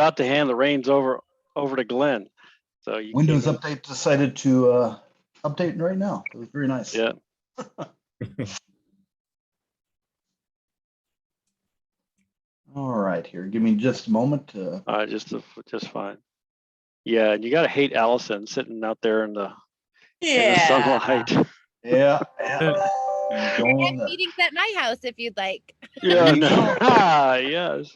about to hand the reins over to Glenn. So you Windows Update decided to update right now. It was very nice. Yeah. All right, here. Give me just a moment. Just fine. Yeah, and you gotta hate Allison sitting out there in the sunlight. Yeah. And meetings at my house if you'd like. Yeah. No. Yes.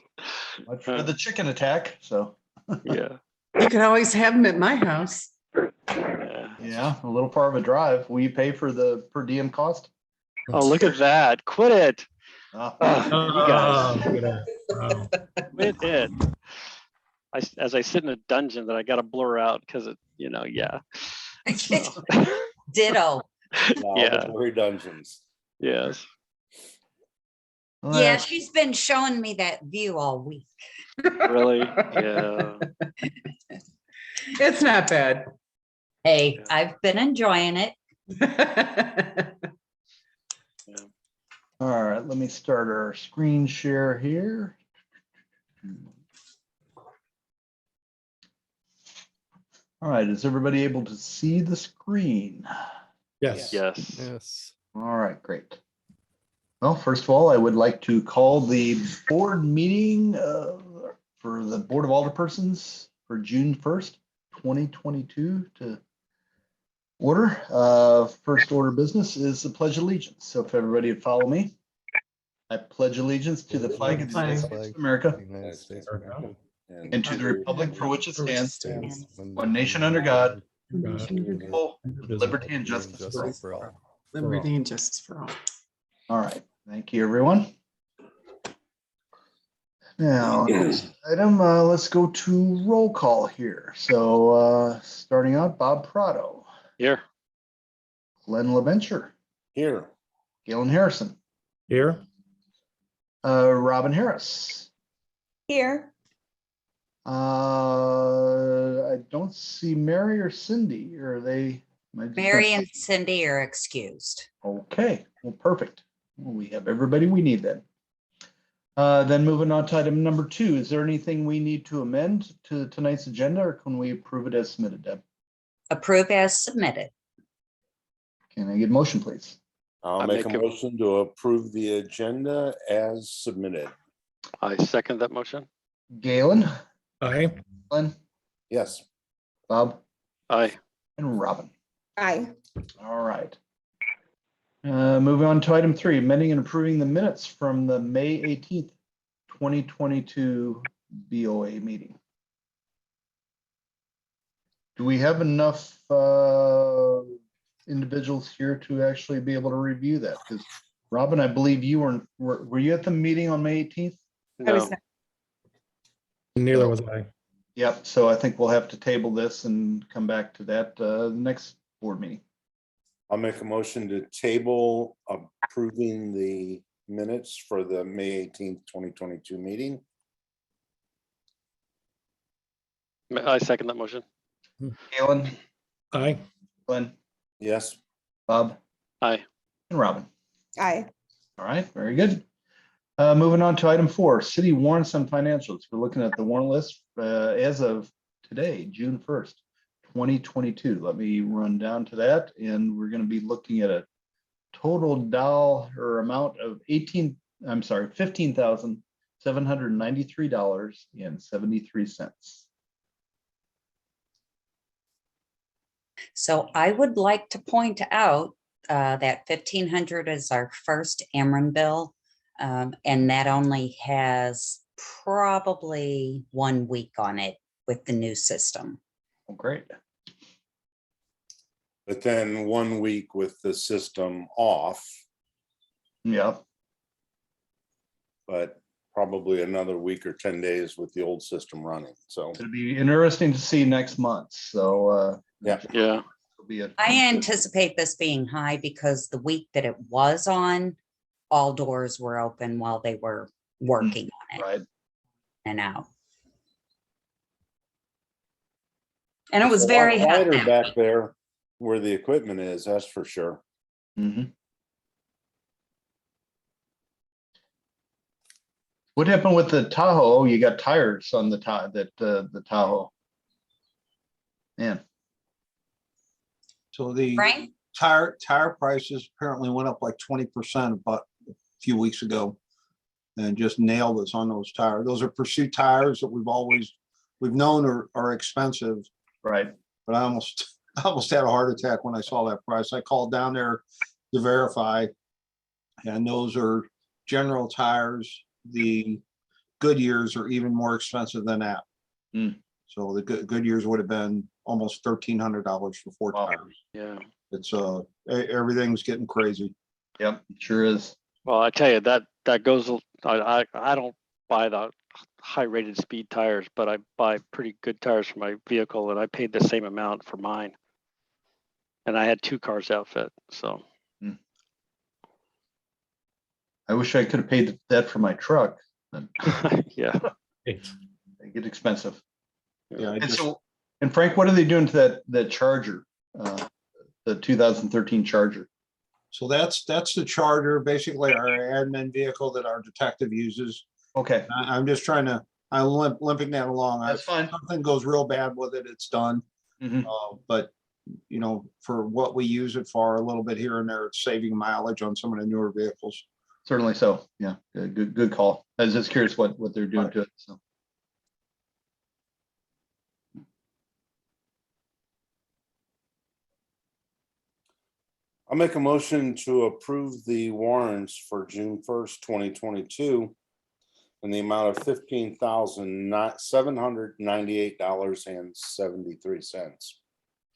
Much for the chicken attack. So. Yeah. You can always have them at my house. Yeah, a little part of a drive. Will you pay for the per diem cost? Oh, look at that! Quit it. Oh, You guys. Wow. Quit it. As I sit in a dungeon that I got to blur out because it, yeah. Ditto. Yeah. Blurry dungeons. Yes. Yeah, she's been showing me that view all week. Really? Yeah. It's not bad. Hey, I've been enjoying it. All right, let me start our screen share here. All right, is everybody able to see the screen? Yes. Yes. Yes. All right, great. Well, first of all, I would like to call the board meeting for the Board of Alderpersons for June 1st, 2022 to order. First order of business is the Pledge of Allegiance. So if everybody would follow me. I pledge allegiance to the flag of the United States of America and to the republic for which it stands, one nation under God, equal, with liberty and justice for all. Liberty and justice for all. All right, thank you, everyone. Now, next item, let's go to roll call here. So starting out, Bob Prado. Here. Glenn LaVenture. Here. Galen Harrison. Here. Robin Harris. Here. I don't see Mary or Cindy. Are they? Mary and Cindy are excused. Okay, well, perfect. Well, we have everybody we need then. Then moving on to item number 2, is there anything we need to amend to tonight's agenda, or can we approve it as submitted, Deb? Approve as submitted. Can I get a motion, please? I'll make a motion to approve the agenda as submitted. I second that motion. Galen? Aye. Glenn? Yes. Bob? Aye. And Robin? Aye. All right. Moving on to item 3, amending and approving the minutes from the May 18th, 2022 BOA meeting. Do we have enough individuals here to actually be able to review that? Because Robin, I believe you were you at the meeting on May 18th? No. Neither was I. Yep. So I think we'll have to table this and come back to that the next board meeting. I'll make a motion to table approving the minutes for the May 18th, 2022 meeting. I second that motion. Galen? Aye. Glenn? Yes. Bob? Aye. And Robin? Aye. All right, very good. Moving on to item 4, city warrants and financials. We're looking at the warrant list as of today, June 1st, 2022. Let me run down to that, and we're going to be looking at a total dollar amount of $15,793.73. So I would like to point out that 1,500 is our first Ameren bill, and that only has probably 1 week on it with the new system. Oh, great. But then 1 week with the system off, Yeah. but probably another week or 10 days with the old system running. So It'll be interesting to see next month. So Yeah. Yeah. it'll be I anticipate this being high because the week that it was on, all doors were open while they were working on it right. and out. And it was very hot. quieter back there where the equipment is, that's for sure. Mm-hmm. What happened with the Tahoe? Oh, you got tires on the the Tahoe. Man, So the Frank? tire prices apparently went up like 20% about a few weeks ago. And just nailed us on those tires. Those are Pursuit tires that we've known are expensive, right. but I almost had a heart attack when I saw that price. I called down there to verify. And those are General tires. The Goodyears are even more expensive than that. Mm. So the Goodyears would have been almost $1,300 for 4 Wow. tires. Yeah. It's everything's getting crazy. Yep, sure is. Well, I tell you, that goes, I don't buy the high rated speed tires, but I buy pretty good tires for my vehicle, and I paid the same amount for mine. And I had 2 cars outfit, so. I wish I could have paid that for my truck. But Yeah. they get expensive. Yeah, I And just, so, and Frank, what are they doing to that Charger? The 2013 Charger? so that's the Charger, basically our admin vehicle that our detective uses. Okay, I'm just trying to, I'm limping that along. that's fine. If something goes real bad with it, it's done. Mhm. But you know, for what we use it for, a little bit here and there, it's saving mileage on some of the newer vehicles. Certainly so. Yeah, good call. I was just curious what they're doing to it. So. I'll make a motion to approve the warrants for June 1st, 2022 in the amount of $15,798.73.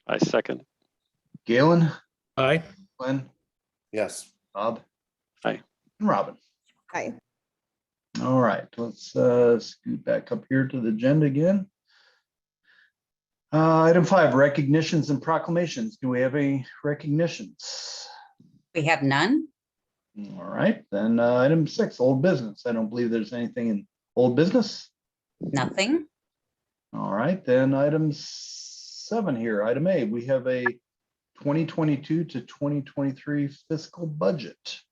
I second. Galen, Aye. Glenn, Yes. Bob. Aye. And Robin. Aye. All right, let's scoot back up here to the agenda again. Item 5, recognitions and proclamations. Do we have any recognitions? We have none? All right, then item 6, old business. I don't believe there's anything in old business. Nothing? All right, then item 7 here, item A, we have a 2022 to 2023 fiscal budget.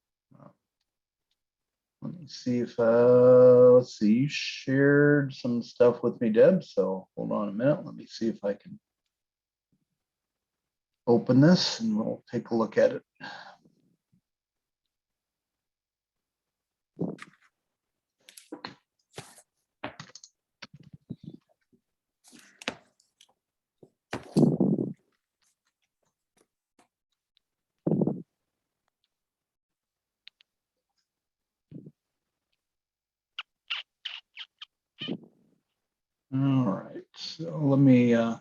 Let me see if, let's see, you shared some stuff with me, Deb, so hold on a minute. Let me see if I can open this and we'll take a look at it. All right, so let me so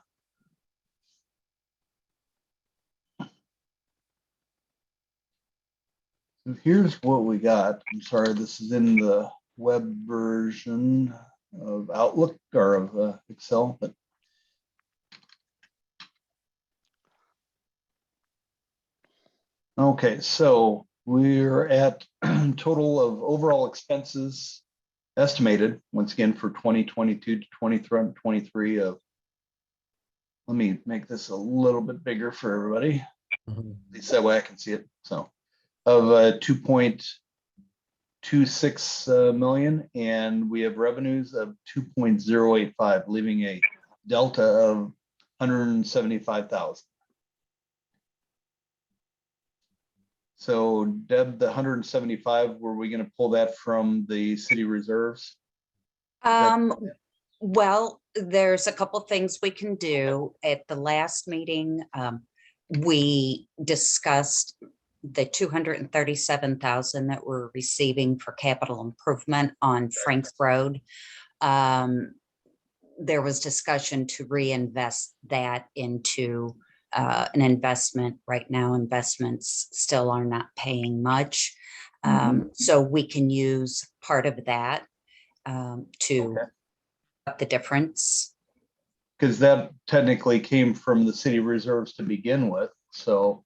here's what we got. I'm sorry, this is in the web version of Outlook or of Excel, but okay, so we're at total of overall expenses estimated, once again, for 2022 to 2023 of, let me make this a little bit bigger for everybody. At least that way I can see it. So of 2.26 million, and we have revenues of 2.085, leaving a delta of 175,000. So Deb, the 175, were we going to pull that from the city reserves? Well, there's a couple things we can do. At the last meeting, we discussed the 237,000 that we're receiving for capital improvement on Franks Road. There was discussion to reinvest that into an investment. Right now, investments still are not paying much. So we can use part of that to up the difference. Because that technically came from the city reserves to begin with. So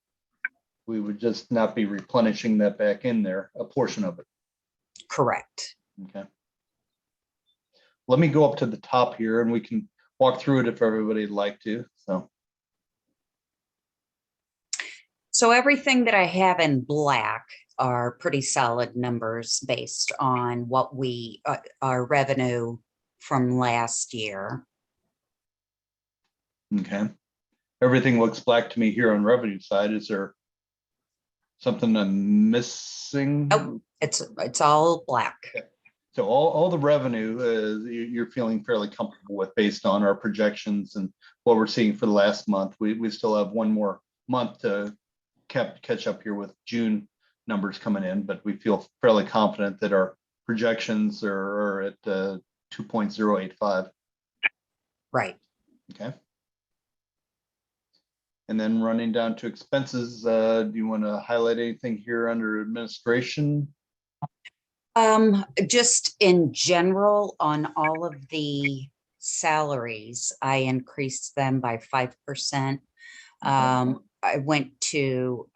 we would just not be replenishing that back in there, a portion of it. Correct. Okay. Let me go up to the top here and we can walk through it if everybody'd like to. So So everything that I have in black are pretty solid numbers based on what our revenue from last year. Okay. Everything looks black to me here on revenue side. Is there something I'm missing? Nope. It's all black. So all the revenue you're feeling fairly comfortable with based on our projections and what we're seeing for the last month. We still have one more month to catch up here with June numbers coming in, but we feel fairly confident that our projections are at 2.085. Right. Okay. And then running down to expenses, do you want to highlight anything here under administration? Just in general, on all of the salaries, I increased them by 5%. I went to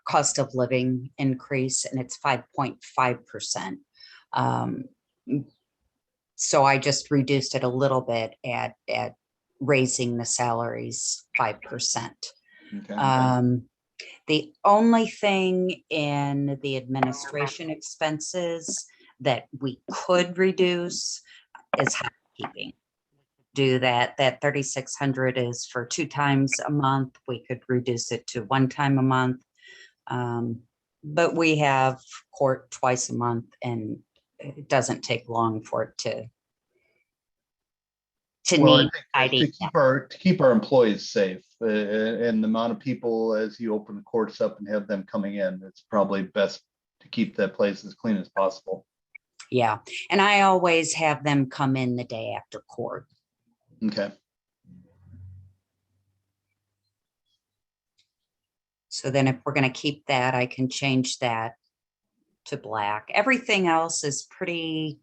cost of living increase and it's 5.5%. So I just reduced it a little bit at raising the salaries 5%. Okay. The only thing in the administration expenses that we could reduce is housekeeping. Do that 3,600 is for 2 times a month. We could reduce it to 1 time a month. But we have court twice a month and it doesn't take long for it to Well, need I think to keep our employees safe and the amount of people as you open the courts up and have them coming in, it's probably best to keep that place as clean as possible. Yeah, and I always have them come in the day after court. Okay. So then if we're going to keep that, I can change that to black. Everything else is pretty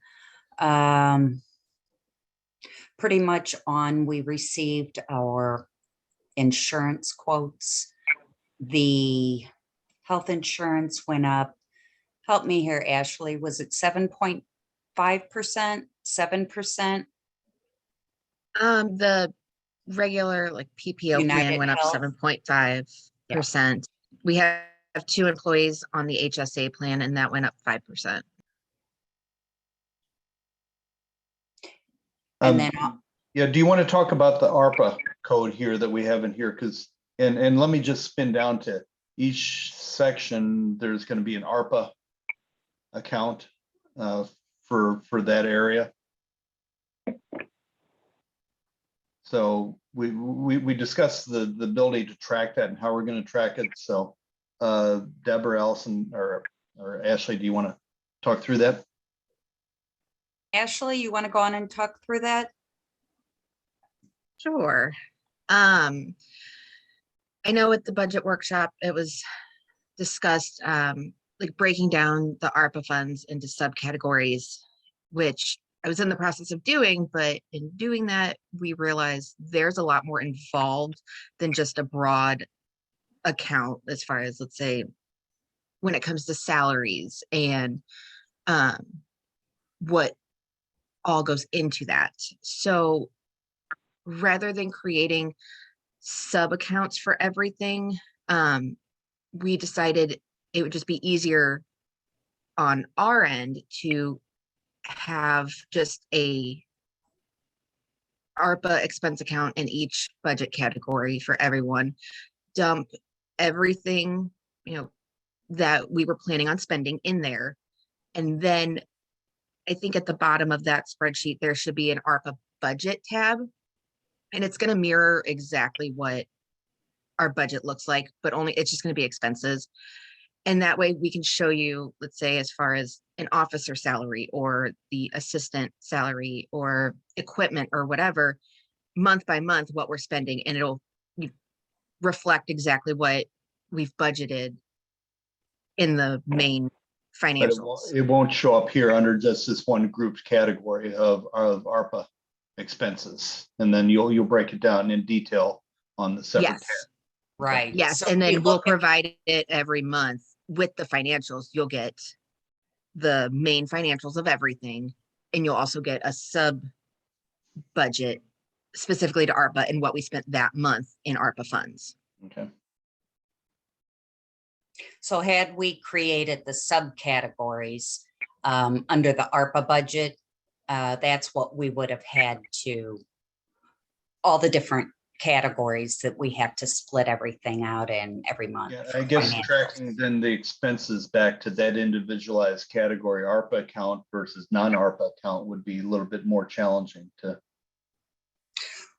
much on. We received our insurance quotes. The health insurance went up. Help me here, Ashley. Was it 7.5%? 7%? The regular like PPO United plan went up Health. 7.5%. We have 2 employees on the HSA plan and that went up 5%. And then Yeah, do you want to talk about the ARPA code here that we have in here? Because, and let me just spin down to each section, there's going to be an ARPA account for that area. So we discussed the ability to track that and how we're going to track it. So Deborah, Allison, or Ashley, do you want to talk through that? Ashley, you want to go on and talk through that? Sure. I know at the budget workshop, it was discussed like breaking down the ARPA funds into subcategories, which I was in the process of doing, but in doing that, we realized there's a lot more involved than just a broad account as far as, let's say, when it comes to salaries and what all goes into that. So rather than creating sub accounts for everything, we decided it would just be easier on our end to have just a ARPA expense account in each budget category for everyone, dump everything, that we were planning on spending in there. And then I think at the bottom of that spreadsheet, there should be an ARPA budget tab. And it's going to mirror exactly what our budget looks like, but only it's just going to be expenses. And that way we can show you, let's say, as far as an officer salary or the assistant salary or equipment or whatever, month by month, what we're spending, and it'll reflect exactly what we've budgeted in the main But financials. it won't show up here under just this one group's category of ARPA expenses. And then you'll break it down in detail on the separate Yes. tab. Right. Yes, So and we then we'll look at- provide it every month with the financials. You'll get the main financials of everything, and you'll also get a sub budget specifically to ARPA and what we spent that month in ARPA funds. Okay. So had we created the subcategories under the ARPA budget, that's what we would have had to, all the different categories that we have to split everything out in every month. Yeah, for I guess financials. tracking then the expenses back to that individualized category ARPA account versus non-ARPA account would be a little bit more challenging to.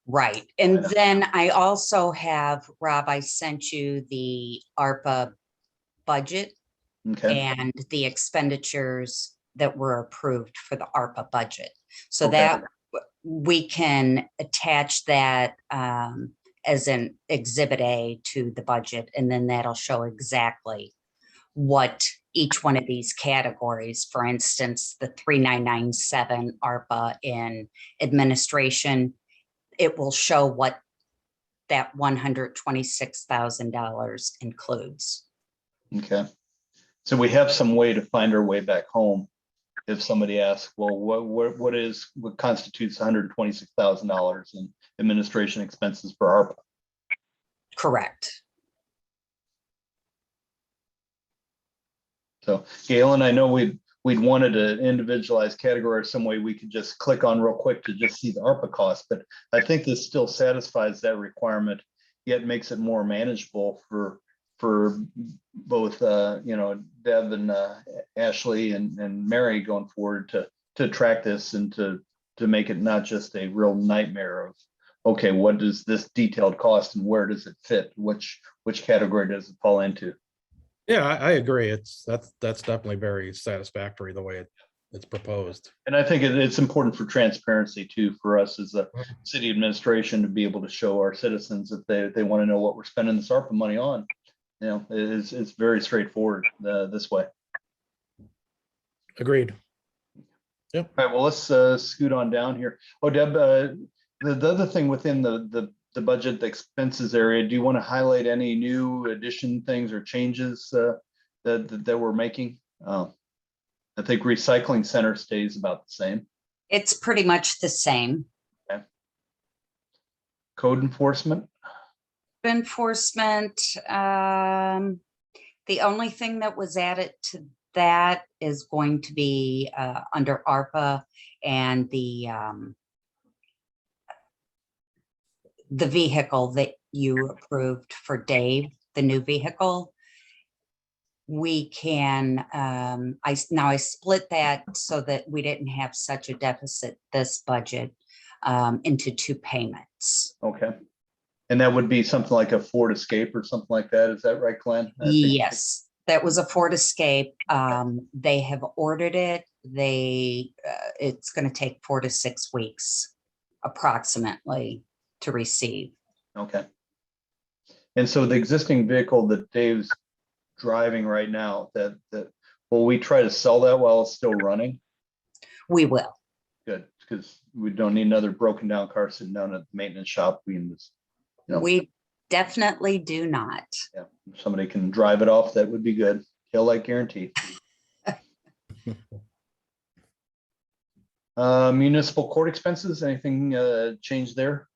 Right. I And know. then I also have, Rob, I sent you the ARPA budget Okay, and the expenditures that were approved for the ARPA budget. So Okay. that we can attach that as an exhibit A to the budget, and then that'll show exactly what each one of these categories, for instance, the 3997 ARPA in administration, it will show what that $126,000 includes. okay. So we have some way to find our way back home. If somebody asks, well, what constitutes $126,000 in administration expenses for ARPA? Correct. So Galen, I know we'd wanted an individualized category or some way we could just click on real quick to just see the ARPA cost, but I think this still satisfies that requirement, yet makes it more manageable for both Deb and Ashley and Mary going forward to track this and to make it not just a real nightmare of, okay, what does this detailed cost and where does it fit? Which category does it fall into? Yeah, I agree. That's definitely very satisfactory the way it's proposed. And I think it's important for transparency too, for us as a city administration to be able to show our citizens that they want to know what we're spending this ARPA money on. You know, it's very straightforward this way. Agreed. All right, well, let's scoot on down here. Oh, Deb, the other thing within the budget, the expenses area, do you want to highlight any new addition things or changes that we're making? I think recycling center stays about the same. It's pretty much the same. Okay. Code enforcement. Enforcement, the only thing that was added to that is going to be under ARPA and the vehicle that you approved for Dave, the new vehicle. We can, I split that so that we didn't have such a deficit this budget into 2 payments. Okay. And that would be something like a Ford Escape or something like that. Is that right, Glenn? Yes, that was a Ford Escape. They have ordered it. It's going to take 4 to 6 weeks approximately to receive. Okay. And so the existing vehicle that Dave's driving right now, that will we try to sell that while it's still running? We will. Good, because we don't need another broken down car sitting down at the maintenance shop. We can just, We definitely do not. yeah, if somebody can drive it off, that would be good. He'll like guarantee. Municipal court expenses, anything changed there?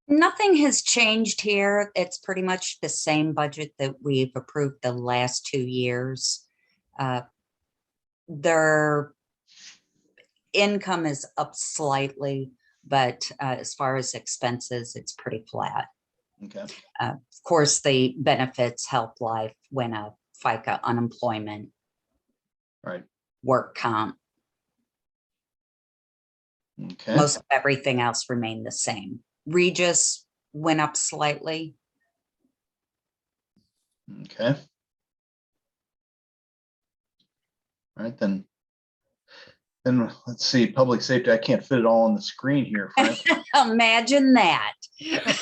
Nothing has changed here. It's pretty much the same budget that we've approved the last 2 years. Their income is up slightly, but as far as expenses, it's pretty flat. Okay. Of course, the benefits, health, life, went up, FICA, unemployment, Right. work comp. Okay. Most of everything else remained the same. Regis went up slightly. Okay. All right, then let's see, public safety. I can't fit it all on the screen here, Frank. Imagine that. Yeah,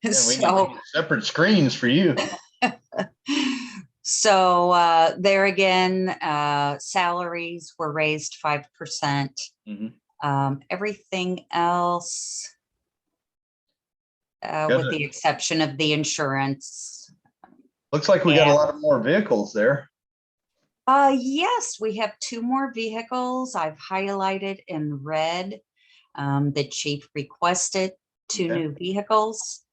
we So, need separate screens for you. so there again, salaries were raised 5%. Mhm. Everything else, Got with it. the exception of the insurance. Looks like we got a Yeah. lot of more vehicles there. Yes, we have 2 more vehicles I've highlighted in red. The chief requested 2 Okay. new vehicles.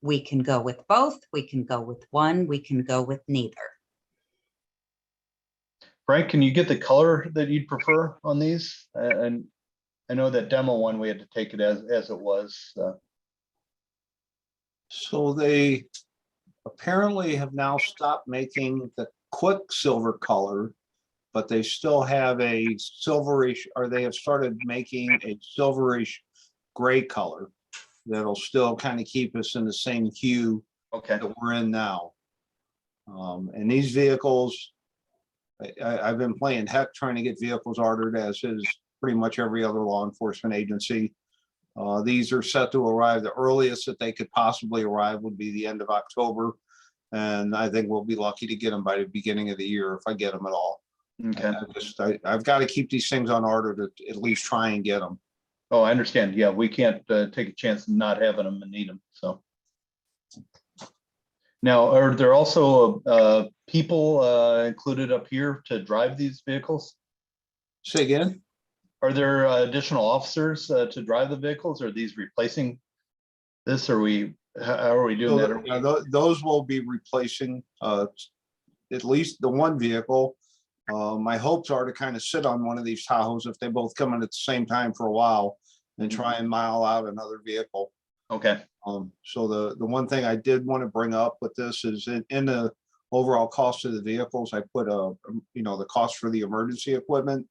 We can go with both, we can go with one, we can go with neither. Frank, can you get the color that you'd prefer on these? And I know that demo one, we had to take it as it was. So they apparently have now stopped making the quicksilver color, but they still have a silverish, or they have started making a silverish gray color that'll still kind of keep us in the same hue Okay, that we're in now. And these vehicles, I've been playing heck trying to get vehicles ordered, as is pretty much every other law enforcement agency. These are set to arrive. The earliest that they could possibly arrive would be the end of October. And I think we'll be lucky to get them by the beginning of the year if I get them at all. okay. I've got to keep these things on order to at least try and get them. Oh, I understand. Yeah, we can't take a chance of not having them and need them, so. Now, are there also people included up here to drive these vehicles? Say again? Are there additional officers to drive the vehicles? Are these replacing this? How are we doing that? Are we- Those will be replacing at least the one vehicle. My hopes are to kind of sit on one of these Tahoes if they both come in at the same time for a while and try and mile out another vehicle. Okay, So the one thing I did want to bring up with this is in the overall cost of the vehicles, I put the cost for the emergency equipment.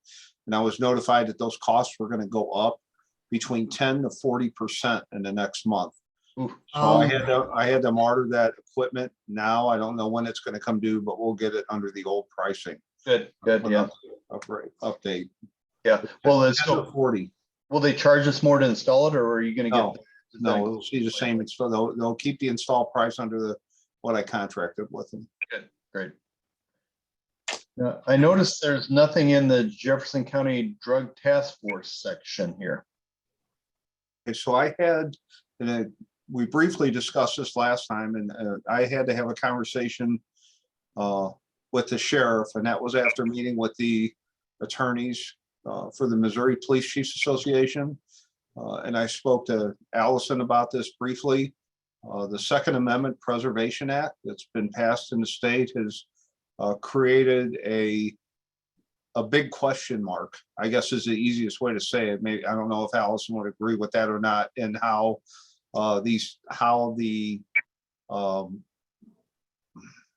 And I was notified that those costs were going to go up between 10 to 40% in the next month. Oof. So Oh, I had them order that equipment now. I don't know when it's going to come due, but we'll get it under the old pricing. good, yeah, Update. yeah. Well, it's 10 to 40. will they charge us more to install it, or are you gonna No, get? No, it'll see the same. They'll keep the install price under what I contracted with them. Great. I noticed there's nothing in the Jefferson County Drug Task Force section here. Okay, so we briefly discussed this last time, and I had to have a conversation with the sheriff, and that was after meeting with the attorneys for the Missouri Police Chiefs Association. And I spoke to Allison about this briefly. The Second Amendment Preservation Act that's been passed in the state has created a big question mark, I guess is the easiest way to say it. Maybe, I don't know if Allison would agree with that or not, and how the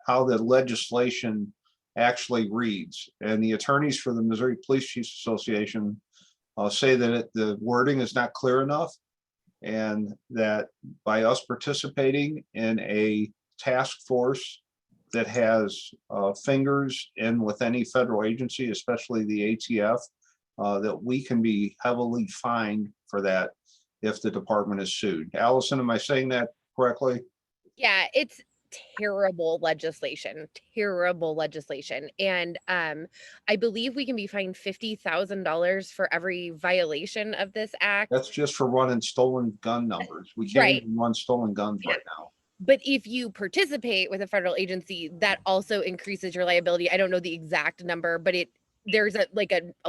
legislation actually reads. And the attorneys for the Missouri Police Chiefs Association say that the wording is not clear enough, and that by us participating in a task force that has fingers in with any federal agency, especially the ATF, that we can be heavily fined for that if the department is sued. Allison, am I saying that correctly? Yeah, it's terrible legislation. And I believe we can be fined $50,000 for every violation of this act. That's just for running stolen gun numbers. We can't Right. even run stolen guns right now. But if you participate with a federal agency, that also increases your liability. I don't know the exact number, but there's a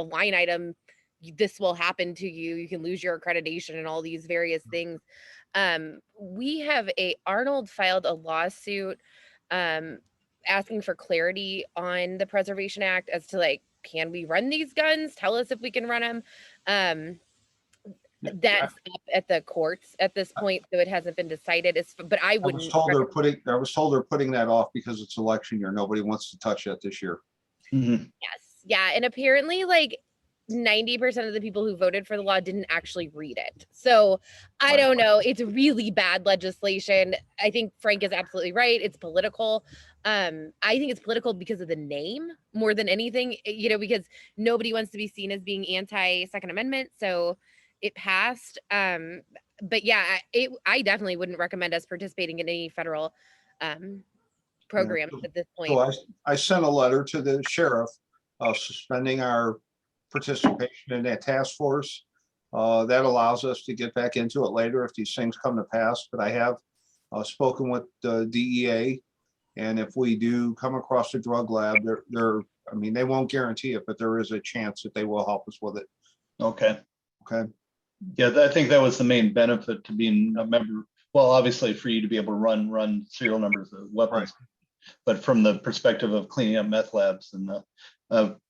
line item. This will happen to you. You can lose your accreditation and all these various things. Arnold filed a lawsuit asking for clarity on the Preservation Act as to can we run these guns? Tell us if we can run them. That's up at the courts at this point, so it hasn't been decided. But I wouldn't. I was told they're putting that off because it's election year. Nobody wants to touch that this year. Mhm. Yes, yeah, and apparently 90% of the people who voted for the law didn't actually read it. So I don't know. It's really bad legislation. I think Frank is absolutely right. It's political. I think it's political because of the name more than anything, because nobody wants to be seen as being anti-Second Amendment. So it passed. But yeah, I definitely wouldn't recommend us participating in any federal programs at this point. So I sent a letter to the sheriff suspending our participation in that task force. That allows us to get back into it later if these things come to pass. But I have spoken with the DEA, and if we do come across a drug lab, they won't guarantee it, but there is a chance that they will help us with it. Okay. Okay. Yeah, I think that was the main benefit to being a member. well, obviously for you to be able to run serial numbers of weapons, but from the perspective of cleaning up meth labs. And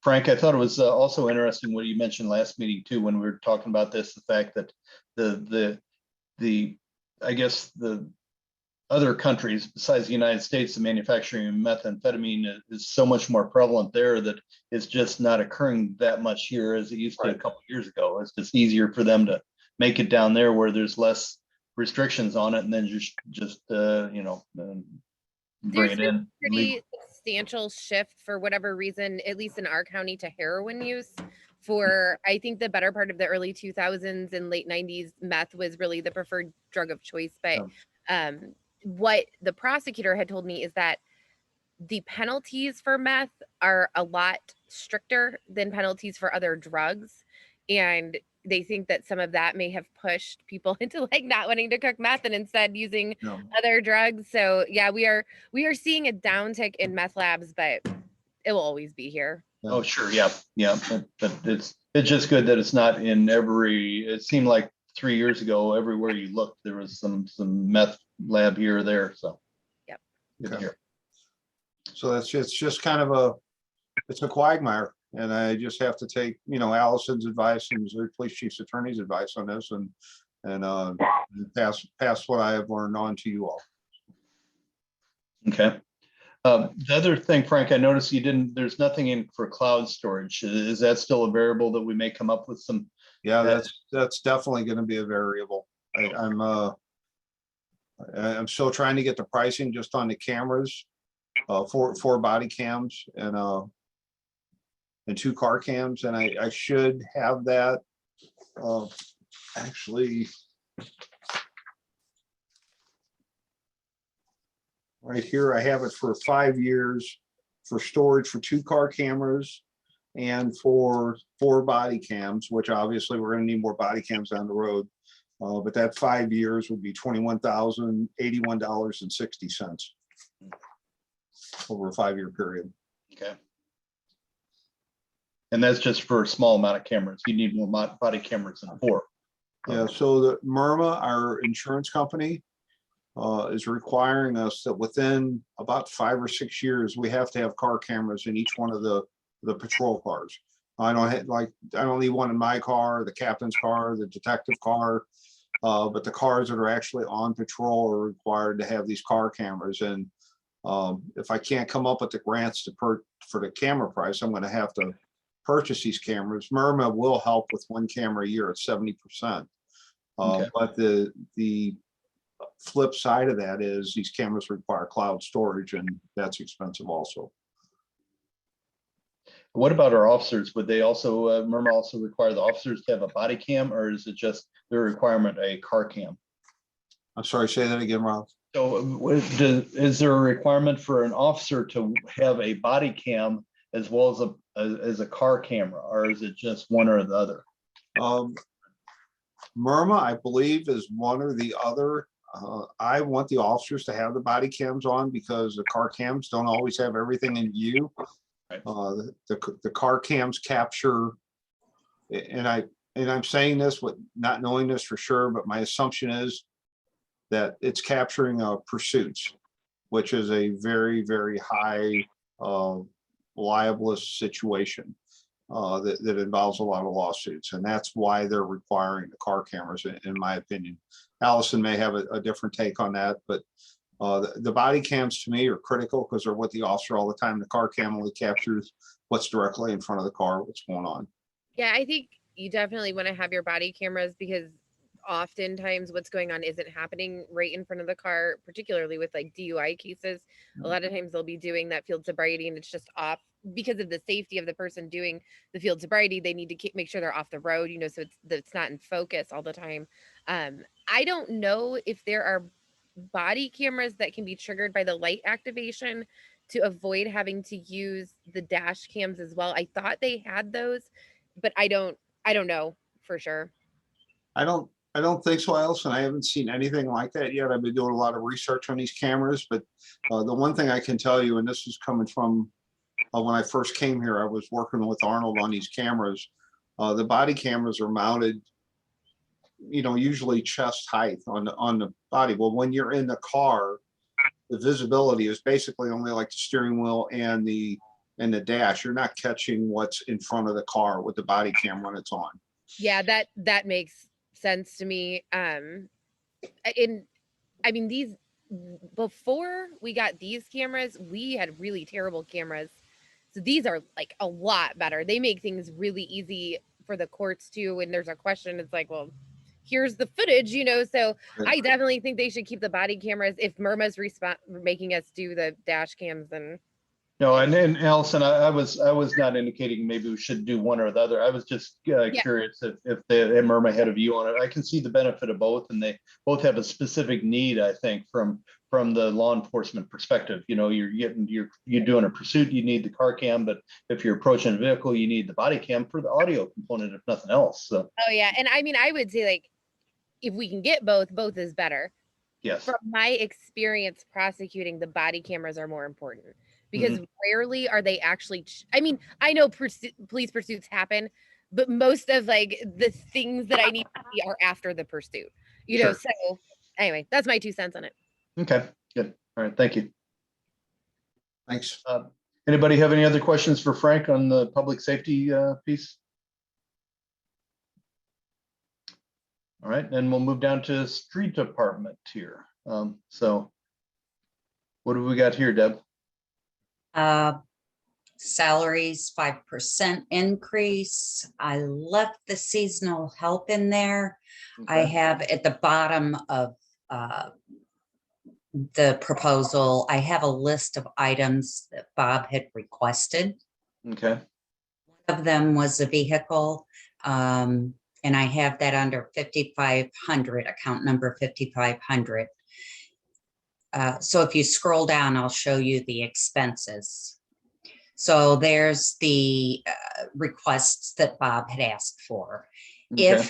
Frank, I thought it was also interesting what you mentioned last meeting too, when we were talking about this, the fact that the I guess the other countries besides the United States, the manufacturing of methamphetamine is so much more prevalent there that it's just not occurring that much here as it used to a couple of years ago. It's just easier for them to make it down there where there's less restrictions on it, and then just you know, bring it in. Pretty substantial shift for whatever reason, at least in our county, to heroin use. For I think the better part of the early 2000s and late 90s, meth was really the preferred drug of choice. But what the prosecutor had told me is that the penalties for meth are a lot stricter than penalties for other drugs, and they think that some of that may have pushed people into like not wanting to cook meth and instead using other drugs. So yeah, we are seeing a downtick in meth labs, but it will always be here. Oh, sure. Yeah. But it's just good that it's not in every, it seemed like 3 years ago, everywhere you looked, there was some meth lab here or there. So. Yep. Good to hear. So it's just kind of it's a quagmire. And I just have to take, you know, Allison's advice and Missouri Police Chief's attorney's advice on this and pass what I have learned on to you all. Okay. The other thing, Frank, I noticed there's nothing in for cloud storage. Is that still a variable that we may come up with some? Yeah, that's definitely going to be a variable. I'm still trying to get the pricing just on the cameras, four body cams and 2 car cams, and I should have that actually right here. I have it for 5 years for storage for 2 car cameras and for 4 body cams, which obviously we're going to need more body cams down the road. But that 5 years would be $21,081.60 over a 5-year period. Okay. And that's just for a small amount of cameras. You need more body cameras than 4. Yeah, so the MIRMA, our insurance company, is requiring us that within about 5 or 6 years, we have to have car cameras in each one of the patrol cars. I don't need one in my car, the captain's car, the detective car, but the cars that are actually on patrol are required to have these car cameras. And if I can't come up with the grants for the camera price, I'm going to have to purchase these cameras. MIRMA will help with 1 camera a year at 70%. Okay. But the flip side of that is these cameras require cloud storage, and that's expensive also. What about our officers? Would they also, MIRMA also require the officers to have a body cam, or is it just their requirement a car cam? I'm sorry, say that again, Rob. So is there a requirement for an officer to have a body cam as well as a car camera, or is it just one or the other? MIRMA, I believe, is one or the other. I want the officers to have the body cams on because the car cams don't always have everything in view. Right. The car cams capture, and I'm saying this with not knowing this for sure, but my assumption is that it's capturing pursuits, which is a very, very high libelous situation that involves a lot of lawsuits, and that's why they're requiring the car cameras, in my opinion. Allison may have a different take on that, but the body cams to me are critical because they're with the officer all the time. The car cam only captures what's directly in front of the car, what's going on. Yeah, I think you definitely want to have your body cameras because oftentimes what's going on isn't happening right in front of the car, particularly with like DUI cases. A lot of times they'll be doing that field sobriety and it's just off because of the safety of the person doing the field sobriety. They need to make sure they're off the road, you know, so it's not in focus all the time. I don't know if there are body cameras that can be triggered by the light activation to avoid having to use the dash cams as well. I thought they had those, but I don't know for sure. I don't think so, Allison. I haven't seen anything like that yet. I've been doing a lot of research on these cameras, but the one thing I can tell you, and this is coming from when I first came here, I was working with Arnold on these cameras. The body cameras are mounted usually chest height on the body. Well, when you're in the car, the visibility is basically only like the steering wheel and the dash. You're not catching what's in front of the car with the body cam when it's on. Yeah, that makes sense to me. I mean, these before we got these cameras, we had really terrible cameras. So these are like a lot better. They make things really easy for the courts too. When there's a question, it's like, well, here's the footage, So I definitely think they should keep the body cameras. If Murma's making us do the dash cams, then No, and then Allison, I was not indicating maybe we should do one or the other. I was just curious if the Murma had a view on it. I can see the benefit of both, and they both have a specific need, I think, from the law enforcement perspective. You're doing a pursuit, you need the car cam, but if you're approaching a vehicle, you need the body cam for the audio component, if nothing else. So oh yeah, and I mean, I would say like if we can get both is better. yes, From my experience prosecuting, the body cameras are more important because rarely are they actually. I mean, I know police pursuits happen, but most of like the things that I need to see are after the pursuit. Sure. So anyway, that's my 2 cents on it. Okay, good. All right, thank you. Thanks. Anybody have any other questions for Frank on the public safety piece? All right, then we'll move down to street department here. So what do we got here, Deb? Salaries, 5% increase. I left the seasonal help in there. I Okay. have at the bottom of the proposal, I have a list of items that Bob had requested. Okay. One of them was a vehicle, and I have that under 5,500, account number 5,500. So if you scroll down, I'll show you the expenses. So there's the requests that Bob had asked for. Okay.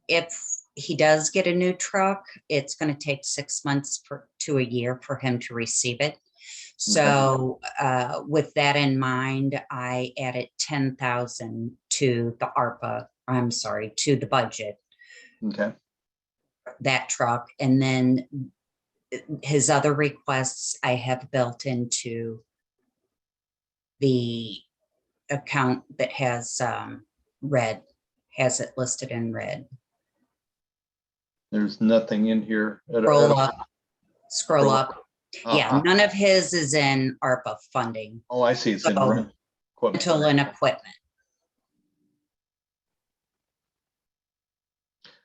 If he does get a new truck, it's going to take 6 months to a year for him to receive it. So with that in mind, I added 10,000 to the ARPA, I'm sorry, to the budget, Okay. that truck. And then his other requests I have built into the account that has red, has it listed in red. There's nothing in here. Scroll up, scroll Scroll up. Yeah, none of his is in ARPA funding. Oh, I see. It's in So, red. Equipment. rental and equipment.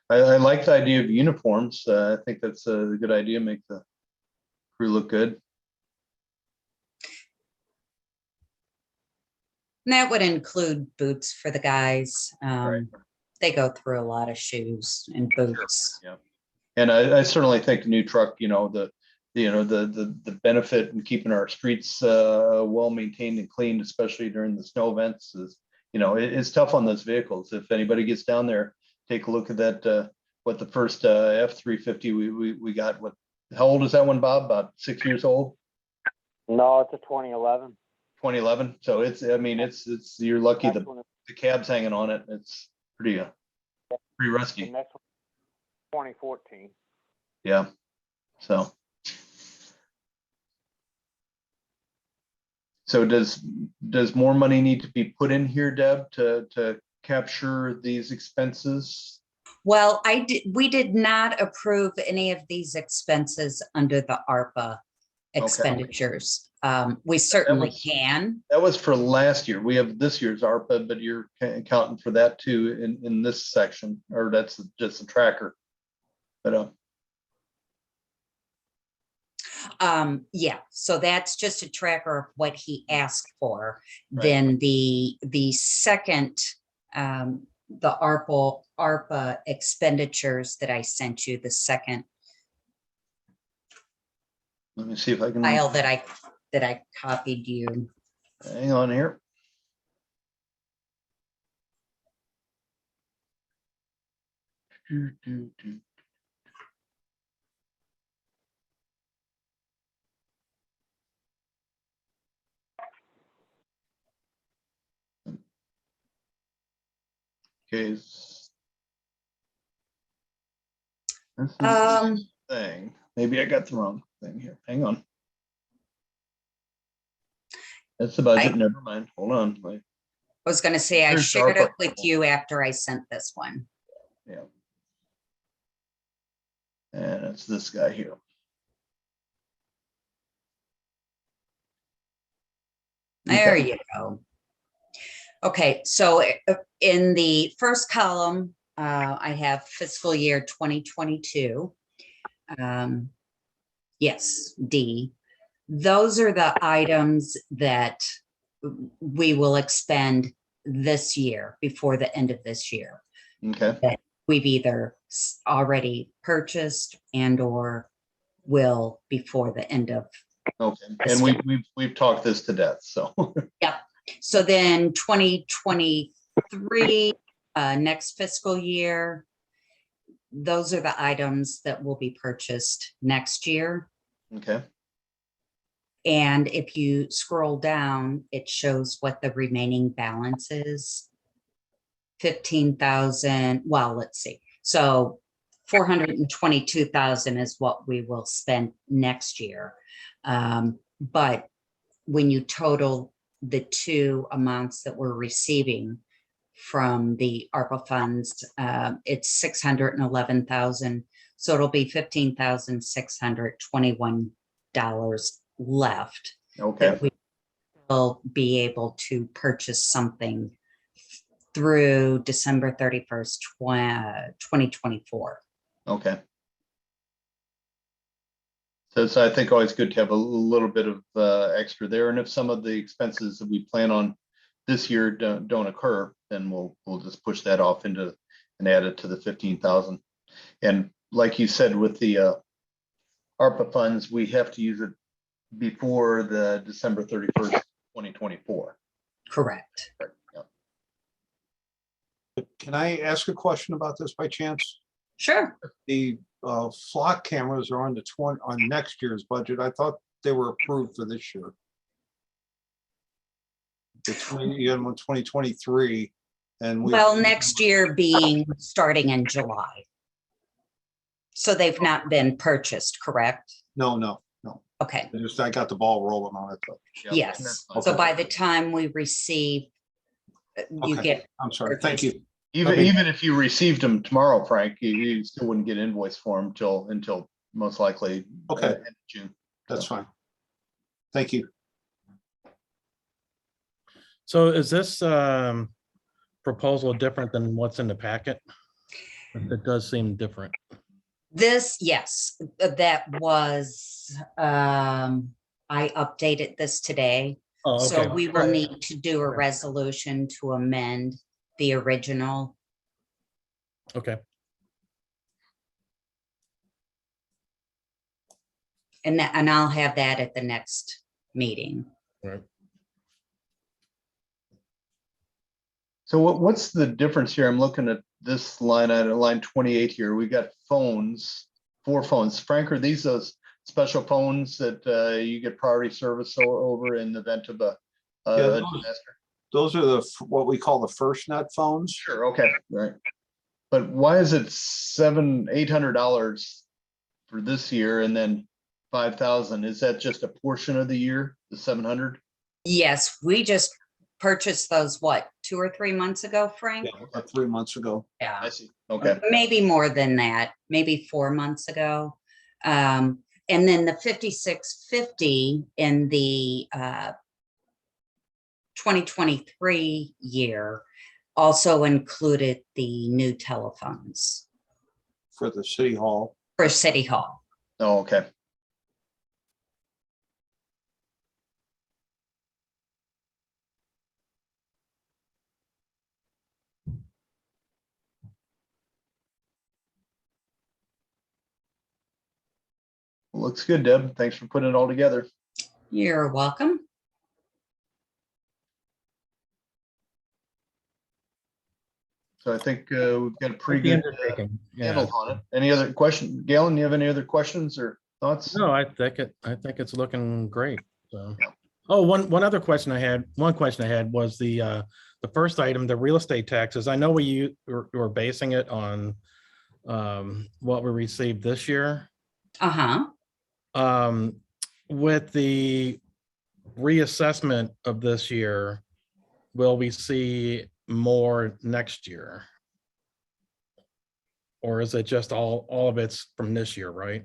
I like the idea of uniforms. I think that's a good idea. Make the crew look good. And that would include boots for the guys. Right. They go through a lot of shoes and boots. Yeah. And I certainly think the new truck, the benefit in keeping our streets well maintained and cleaned, especially during the snow events, is it's tough on those vehicles. If anybody gets down there, take a look at that. What the first F-350 we got. How old is that one, Bob? About 6 years old. No, it's a 2011. 2011. So it's you're lucky Next one is- the cab's hanging on it. It's pretty the rusty. next one, 2014. Yeah. So does more money need to be put in here, Deb, to capture these expenses? Well, we did not approve any of these expenses under the ARPA expenditures. We certainly can. That was for last year. We have this year's ARPA, but you're accounting for that too in this section, or that's just a tracker. But yeah, so that's just a tracker of what he asked for. Right. Then the second, the ARPA expenditures that I sent you, the second let me see if I can file that I copied you. hang on here. Okay. This is Um, the thing. Maybe I got the wrong thing here. Hang on. That's the budget. Never mind. Hold on. Wait. I was gonna say, I Here's shared ARPA. it with you after I sent this one. Yeah. And it's this guy here. There Okay. you go. Okay, so in the first column, I have fiscal year 2022. Yes, D. Those are the items that we will expend this year, before the end of this year. Okay. That we've either already purchased and or will before the end of. Okay. And we've talked this to death, so. Yep. So then 2023, next fiscal year, those are the items that will be purchased next year. Okay. And if you scroll down, it shows what the remaining balance is. 15,000, well, let's see. So 422,000 is what we will spend next year. But when you total the two amounts that we're receiving from the ARPA funds, it's 611,000. So it'll be $15,621 left. Okay. That we will be able to purchase something through December 31st, 2024. Okay. So it's, I think, always good to have a little bit of extra there. And if some of the expenses that we plan on this year don't occur, then we'll just push that off into and add it to the 15,000. And like you said, with the ARPA funds, we have to use it before the December 31st, 2024. Correct. Right. Yeah. Can I ask a question about this by chance? Sure. The flock cameras are on next year's budget. I thought they were approved for this year. The 2023 and Well, next year being starting in July. So they've not been purchased, correct? no. Okay, I got the ball rolling on it. Yeah. yes. Okay. So by the time we receive, you Okay. get, I'm sorry. Thank you. Even if you received them tomorrow, Frank, you still wouldn't get invoice for them until most likely Okay. end of June. That's fine. Thank you. So is this proposal different than what's in the packet? It does seem different. this, yes, that was, I updated this today. Oh, So okay. we will need to do a resolution to amend the original. Okay. And I'll have that at the next meeting. Right. So what's the difference here? I'm looking at this line item, line 28 here. We got phones, 4 phones. Frank, are these those special phones that you get priority service over in the event of a disaster? Those are what we call the FirstNet phones. Sure, okay, right. But why is it $800 for this year and then 5,000? Is that just a portion of the year, the 700? Yes, we just purchased those, what, 2 or 3 months ago, Frank? Yeah, about 3 months ago. Yeah. I see. Okay. Maybe more than that, maybe 4 months ago. And then the 5650 in the 2023 year also included the new telephones For the city hall. for City Hall. Oh, okay. Looks good, Deb. Thanks for putting it all together. You're welcome. So I think we've got a pretty The good undertaking, yeah. handle on it. Any other question? Galen, you have any other questions or thoughts? No, I think it's looking great. So. Yeah. Oh, one other question I had. One question I had was the first item, the real estate taxes. I know we were basing it on what we received this year. Uh-huh. With the reassessment of this year, will we see more next year? Or is it just all of it's from this year, right?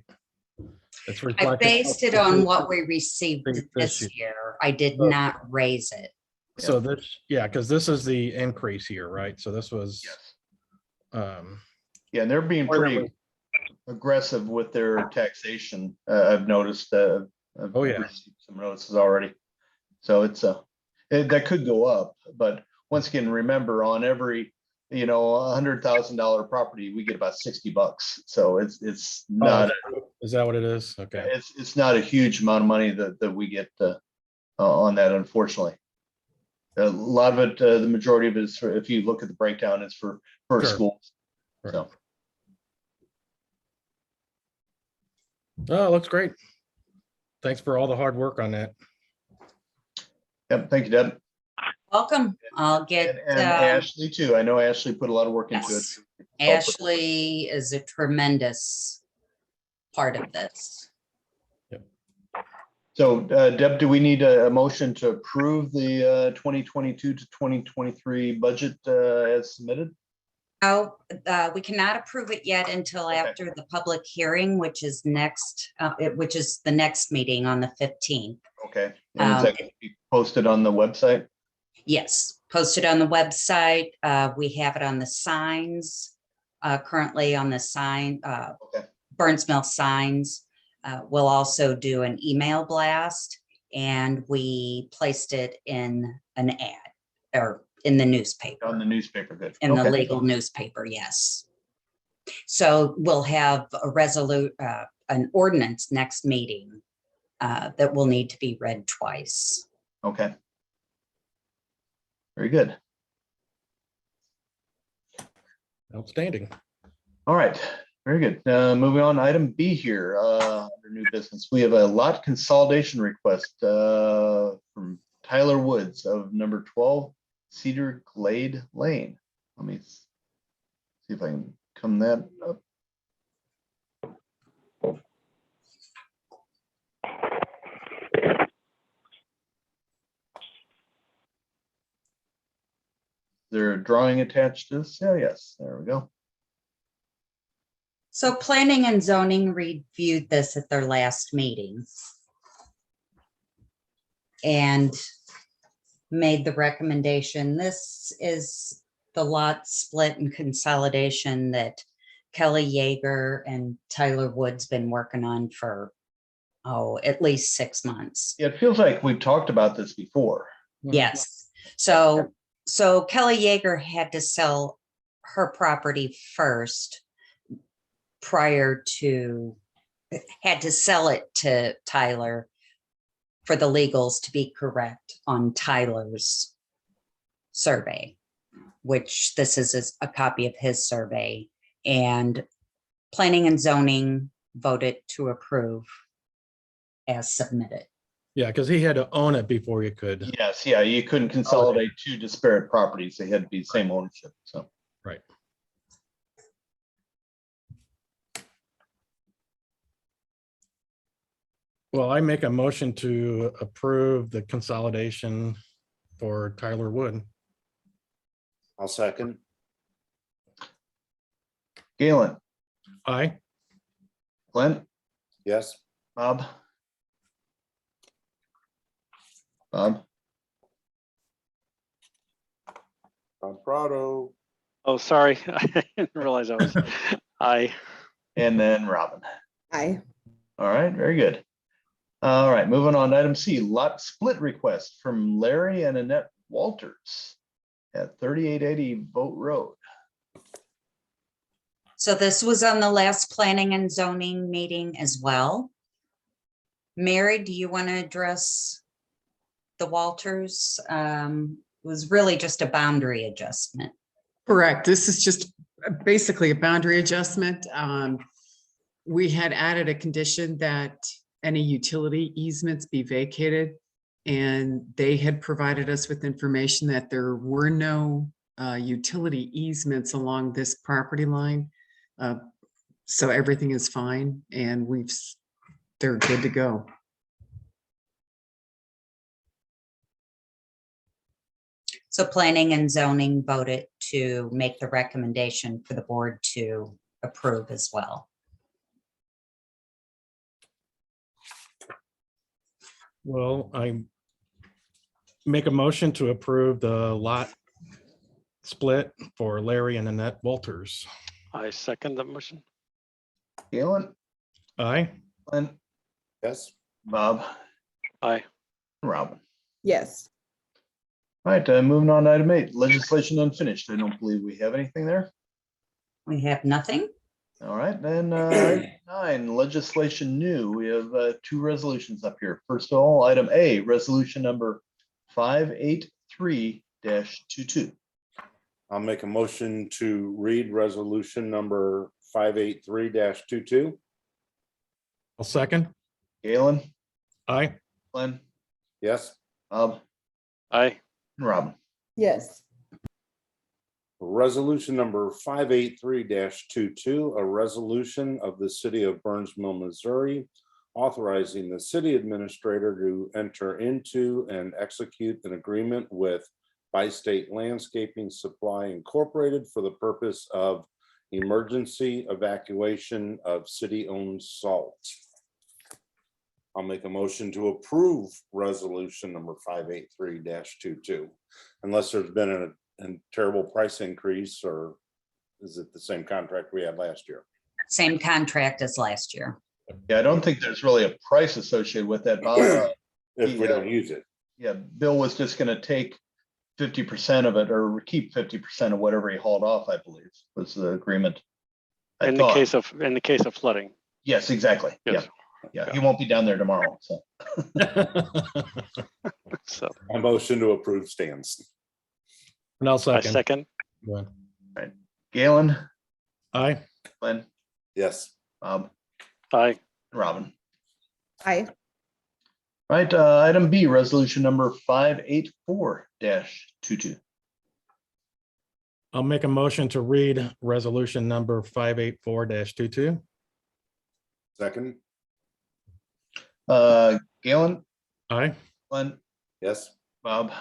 It's I reflected. based it on what we received This this year. year. I did not raise it. So this, yeah, because this is the increase here, right? So this was, Yes. Yeah, and they're being More than pretty aggressive with their taxation. I've noticed, I've Oh, yeah. received some notices already. So it's that could go up, but once again, remember on every, $100,000 property, we get about $60. So it's not, is that what it is? Okay. it's not a huge amount of money that we get on that, unfortunately. A lot of it, the majority of it is for, if you look at the breakdown, it's for Sure. schools. Right. So. Oh, it looks great. Thanks for all the hard work on that. Yep, thank you, Deb. Welcome. I'll get, And Ashley too. I know Ashley put a lot of work into yes. it. Ashley is a tremendous part of this. So Deb, do we need a motion to approve the 2022 to 2023 budget as submitted? Oh, we cannot approve it yet until Okay. after the public hearing, which is next, which is the next meeting on the 15th. Okay, and is that going to be posted on the website? Yes, posted on the website. We have it on the signs, currently on the sign, Okay, Burns Mill signs. We'll also do an email blast, and we placed it in an ad or in the newspaper. on the newspaper, good. In the Okay. legal newspaper, yes. So we'll have a an ordinance next meeting that will need to be read twice. Okay. Very good. Outstanding. All right, very good. Moving on, item B here, under new business. We have a lot consolidation request from Tyler Woods of number 12 Cedar Glade Lane. Let me see if I can come that up. Is there a drawing attached to this? Yeah, yes, there we go. So planning and zoning reviewed this at their last meeting and made the recommendation. This is the lot split and consolidation that Kelly Yeager and Tyler Woods been working on for, at least 6 months. Yeah, it feels like we've talked about this before. Yes. So Kelly Yeager had to sell her property first had to sell it to Tyler for the legals to be correct on Tyler's survey, which this is a copy of his survey, and planning and zoning voted to approve as submitted. Yeah, because he had to own it before you could. Yes, yeah, you couldn't consolidate two disparate properties. They had to be same ownership, so. Right. Well, I make a motion to approve the consolidation for Tyler Wood. I'll second. Galen, Aye. Glenn, Yes. Bob? Bob, Bob Prado. Oh, sorry. I didn't realize I was, and then Robin. Aye. All right, very good. All right, moving on to item C, lot split request from Larry and Annette Walters at 3880 Boat Road. So this was on the last planning and zoning meeting as well. Mary, do you want to address the Walters? It was really just a boundary adjustment. Correct. This is just basically a boundary adjustment. We had added a condition that any utility easements be vacated, and they had provided us with information that there were no utility easements along this property line. So everything is fine and they're good to go. So planning and zoning voted to make the recommendation for the board to approve as well. Well, I make a motion to approve the lot split for Larry and Annette Walters. I second the motion. Galen, Aye. Glenn, Yes. Bob, Aye. Robin. Yes. All right, moving on to item 8, legislation unfinished. I don't believe we have anything there. We have nothing. All right, then item 9, legislation new. We have 2 resolutions up here. First of all, item A, resolution number 583-22. I'll make a motion to read resolution number 583-22. I'll second. Galen, Aye. Glenn, Yes. Bob, Aye. and Robin. Yes. Resolution number 583-22, a resolution of the city of Burns Mill, Missouri, authorizing the city administrator to enter into and execute an agreement with Bi-State Landscaping Supply Incorporated for the purpose of emergency evacuation of city-owned salt. I'll make a motion to approve resolution number 583-22, unless there's been a terrible price increase, or is it the same contract we had last year? Same contract as last year. Yeah, I don't think there's really a price associated with that, Bob. If we don't use it. Yeah, Bill was just gonna take 50% of it or keep 50% of whatever he hauled off, I believe, was the agreement. I In the thought. case of flooding. Yes, exactly. Yeah, Yes. yeah, he won't be down there tomorrow, so. So A motion to approve stands. And I'll I second. second. Glenn. Galen, Aye. Glenn, Yes. Bob, Aye. Robin. Aye. Right, item B, resolution number 584-22. I'll make a motion to read resolution number 584-22. Second. Galen, Aye. Glenn, Yes. Bob,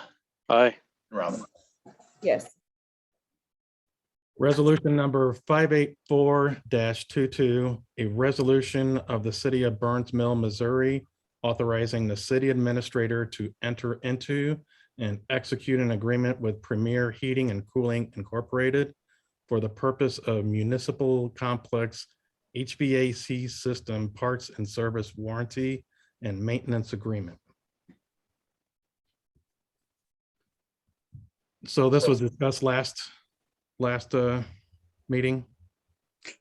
Aye. Robin. Yes. Resolution number 584-22, a resolution of the city of Burns Mill, Missouri, authorizing the city administrator to enter into and execute an agreement with Premier Heating and Cooling Incorporated for the purpose of municipal complex HVAC system parts and service warranty and maintenance agreement. So this was discussed last meeting.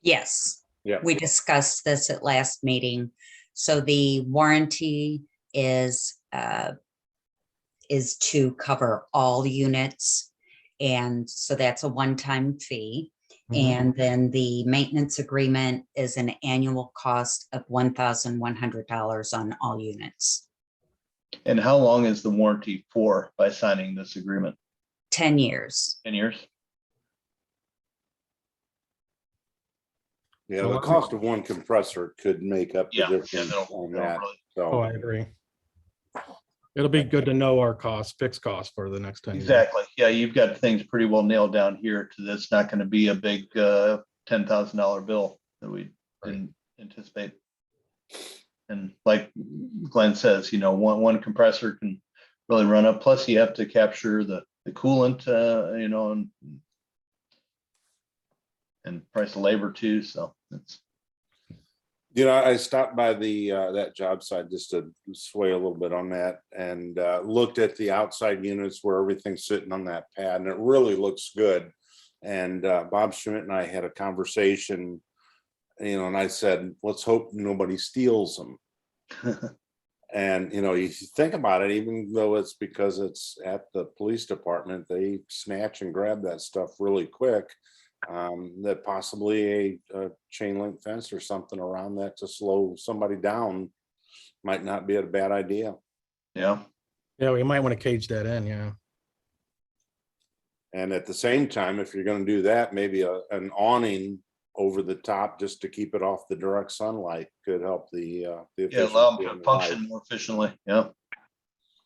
Yes. Yeah. We discussed this at last meeting. So the warranty is to cover all units. And so that's a one-time fee. Mhm. And then the maintenance agreement is an annual cost of $1,100 on all units. And how long is the warranty for by signing this agreement? 10 years. 10 years? Yeah, the cost of one compressor could make up the Yeah. difference that'll- on that'll that. really- Oh, I So, agree. It'll be good to know our costs, fixed costs for the next 10 years. Exactly. Yeah, you've got things pretty well nailed down here to this. Not going to be a big $10,000 bill that we didn't anticipate. And like Glenn says, one compressor can really run up. Plus you have to capture the coolant, and price of labor too. So it's, I stopped by that job site just to sway a little bit on that and looked at the outside units where everything's sitting on that pad, and it really looks good. And Bob Schmidt and I had a conversation, and I said, let's hope nobody steals them. And, you think about it, even though it's because it's at the police department, they snatch and grab that stuff really quick. That possibly a chain link fence or something around that to slow somebody down might not be a bad idea. yeah. Yeah, we might want to cage that in, yeah. And at the same time, if you're going to do that, maybe an awning over the top just to keep it off the direct sunlight could help the Yeah, allow efficiency them in to the light. function more efficiently. Yeah.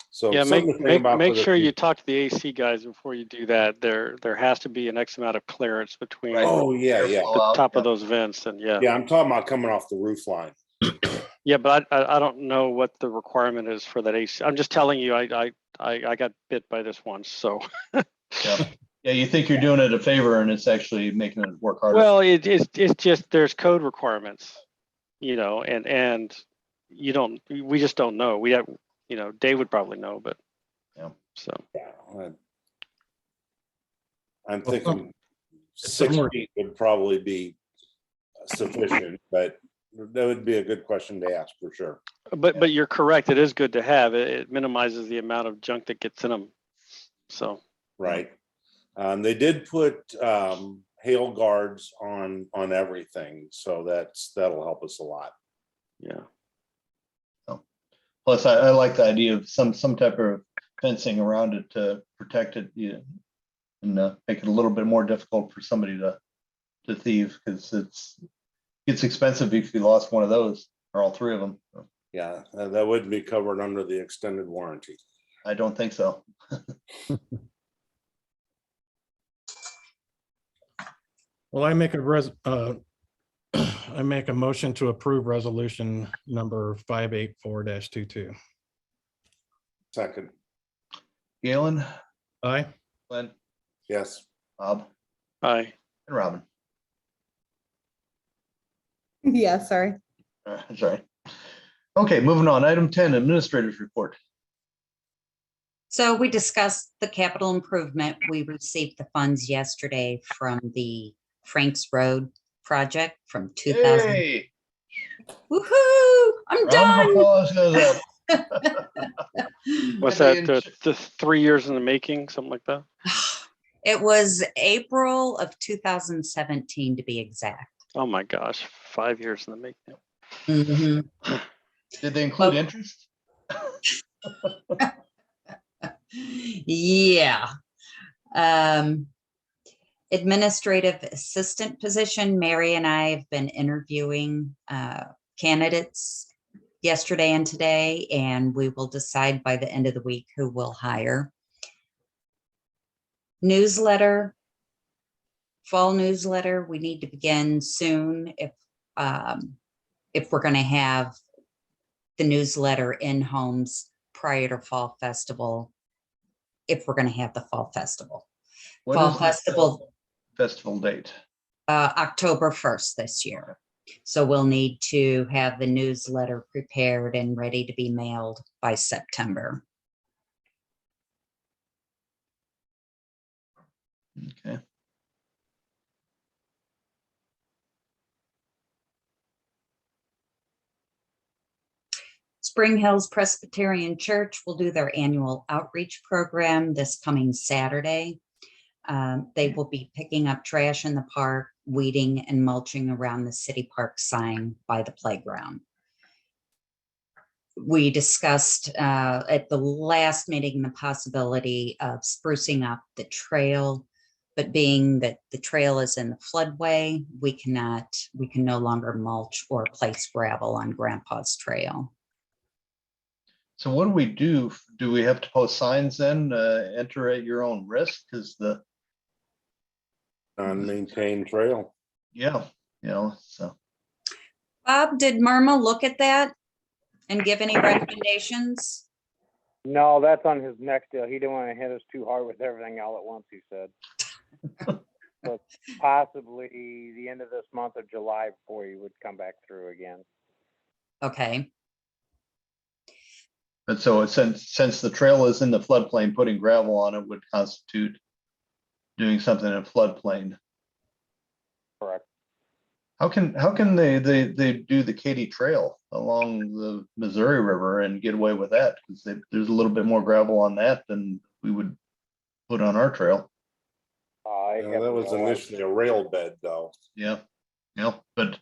So Yeah, something to think about for make the sure you future. talk to the AC guys before you do that. There has to be an X amount of clearance between Right. Oh, yeah, yeah. the top of those vents, and Yeah, I'm talking about coming off the roof line. yeah, but I don't know what the requirement is for that AC. I'm just telling you, I got bit by this once, so. Yeah. Yeah, you think you're doing it a favor and it's actually making it work harder. Well, it's just, there's code requirements, and we just don't know. We have, Dave would probably know, but. Yeah. So. Yeah, I'm Well, thinking it's 6 somewhere- feet would probably be sufficient, but that would be a good question to ask for sure. But you're correct. It is good to have. It minimizes the amount of junk that gets in them. So. Right. They did put hail guards on everything, so that'll help us a lot. Yeah. Plus, I like the idea of some type of fencing around it to protect it, and make it a little bit more difficult for somebody to thieve, because it's expensive if you lost one of those or all three of them. Yeah, that wouldn't be covered under the extended warranty. I don't think so. Well, I make a motion to approve resolution number 584-22. Second, Galen, Aye. Glenn, yes. Bob, Aye. and Robin. Yeah, sorry. Sorry. Okay, moving on. Item 10, administrators report. So we discussed the capital improvement. We received the funds yesterday from the Franks Road project from 2000. Yay! Woohoo! I'm Round of done. applause goes up. What's And that? they The 3 years in the making, something like that. It was April of 2017 to be exact. Oh my gosh, 5 years in the making. Mhm. Did they include Oh. interest? Yeah. Administrative assistant position, Mary and I have been interviewing candidates yesterday and today, and we will decide by the end of the week who we'll hire. Newsletter, fall newsletter, we need to begin soon if we're going to have the newsletter in homes prior to Fall Festival, if we're going to have the Fall Festival. What Fall is the Festival, festival date? October 1st this year. So we'll need to have the newsletter prepared and ready to be mailed by September. Okay. Spring Hills Presbyterian Church will do their annual outreach program this coming Saturday. They will be picking up trash in the park, weeding and mulching around the city park sign by the playground. We discussed at the last meeting the possibility of sprucing up the trail, but being that the trail is in the floodway, we can no longer mulch or place gravel on Grandpa's Trail. So what do we do? Do we have to post signs then, enter at your own risk? Because the, Unmaintained trail. yeah, so. Bob, did Myrma look at that and give any recommendations? No, that's on his next deal. He didn't want to hit us too hard with everything all at once, he said. But possibly the end of this month of July before he would come back through again. Okay, But so since the trail is in the floodplain, putting gravel on it would constitute doing something in a floodplain. Correct. How can they do the Katy Trail along the Missouri River and get away with that? Because there's a little bit more gravel on that than we would put on our trail. That was initially a rail bed though. Yeah, but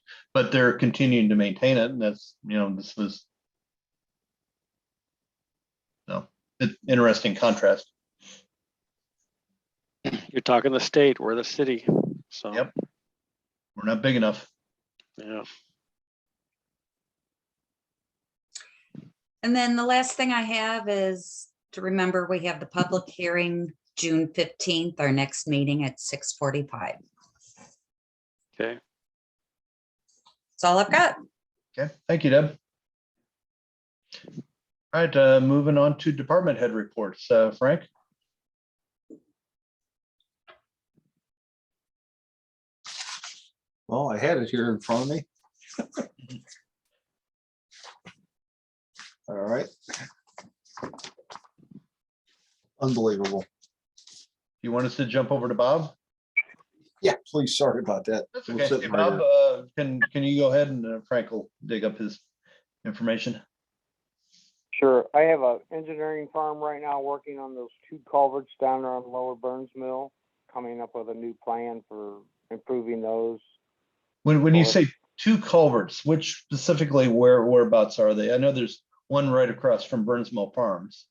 they're continuing to maintain it, and that's, this was, no, it's interesting contrast. You're talking the state, we're the city. So. Yep. We're not big enough. Yeah. And then the last thing I have is to remember, we have the public hearing June 15th, our next meeting at 6:45. Okay. That's all I've got. Okay, thank you, Deb. All right, moving on to department head reports. Frank? Well, I had it here in front of me. All right. Unbelievable. You want us to jump over to Bob? Yeah, please, sorry about that. That's We'll okay. sit Hey, right Bob, here. can you go ahead and Frank will dig up his information? Sure. I have a engineering firm right now working on those two culverts down there on Lower Burns Mill, coming up with a new plan for improving those. When you Well, say two culverts, which specifically whereabouts are they? I know there's one right across from Burns Mill Farms.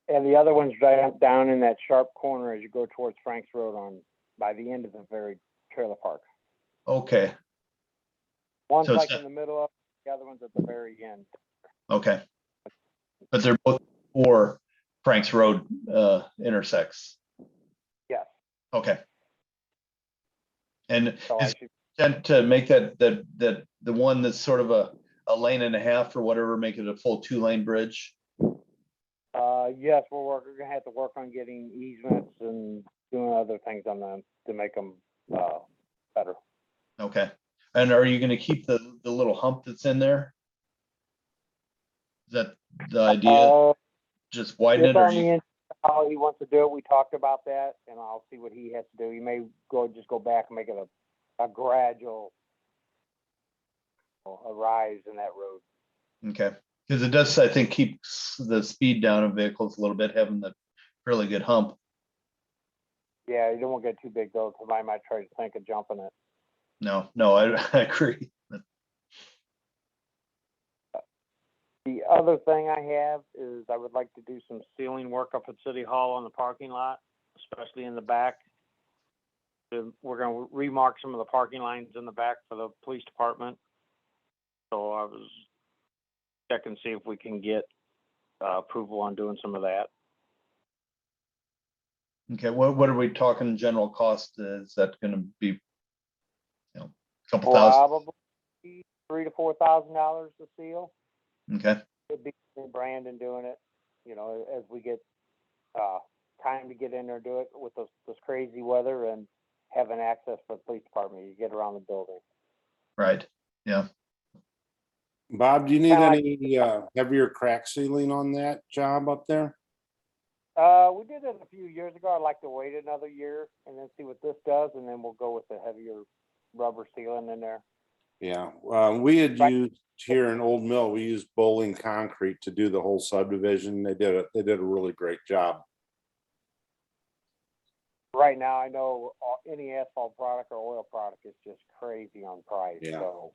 And the other one's right down in that sharp corner as you go towards Frank's Road on, by the end of the very trailer park. Okay, One's So it's like not- in the middle of, the other one's at the very end. okay. But they're both for Frank's Road intersects. Yes. Okay. And So I is should, intent to make that the one that's sort of a lane and a half or whatever, make it a full 2-lane bridge? yes, we're gonna have to work on getting easements and doing other things on them to make them, better. Okay. And are you gonna keep the little hump that's in there? Is that the idea? Just widen It's it or on the end, how he wants to do it. We talked about that, and I'll see what he has to do. He may just go back and make it a gradual a rise in that road. okay. Because it does, I think, keeps the speed down of vehicles a little bit, having the really good hump. Yeah, you don't want to get too big though, because I might try to think of jumping it. No, I agree. The other thing I have is I would like to do some ceiling work up at City Hall on the parking lot, especially in the back. We're gonna remark some of the parking lines in the back for the police department. So I was checking to see if we can get approval on doing some of that. Okay, what are we talking general cost? Is that gonna be, a couple thousand? Probably $3,000 to $4,000 to seal. Okay, It'd be Brandon doing it, as we get time to get in there and do it with this crazy weather and having access for the police department. You get around the building. right, yeah. Bob, do you need Kinda like- any heavier crack sealing on that job up there? We did it a few years ago. I'd like to wait another year and then see what this does, and then we'll go with the heavier rubber sealing in there. Yeah, we had Right. used here in Old Mill, we used Bowling Concrete to do the whole subdivision. They did a really great job. Right now, I know any asphalt product or oil product is just crazy on price. Yeah. So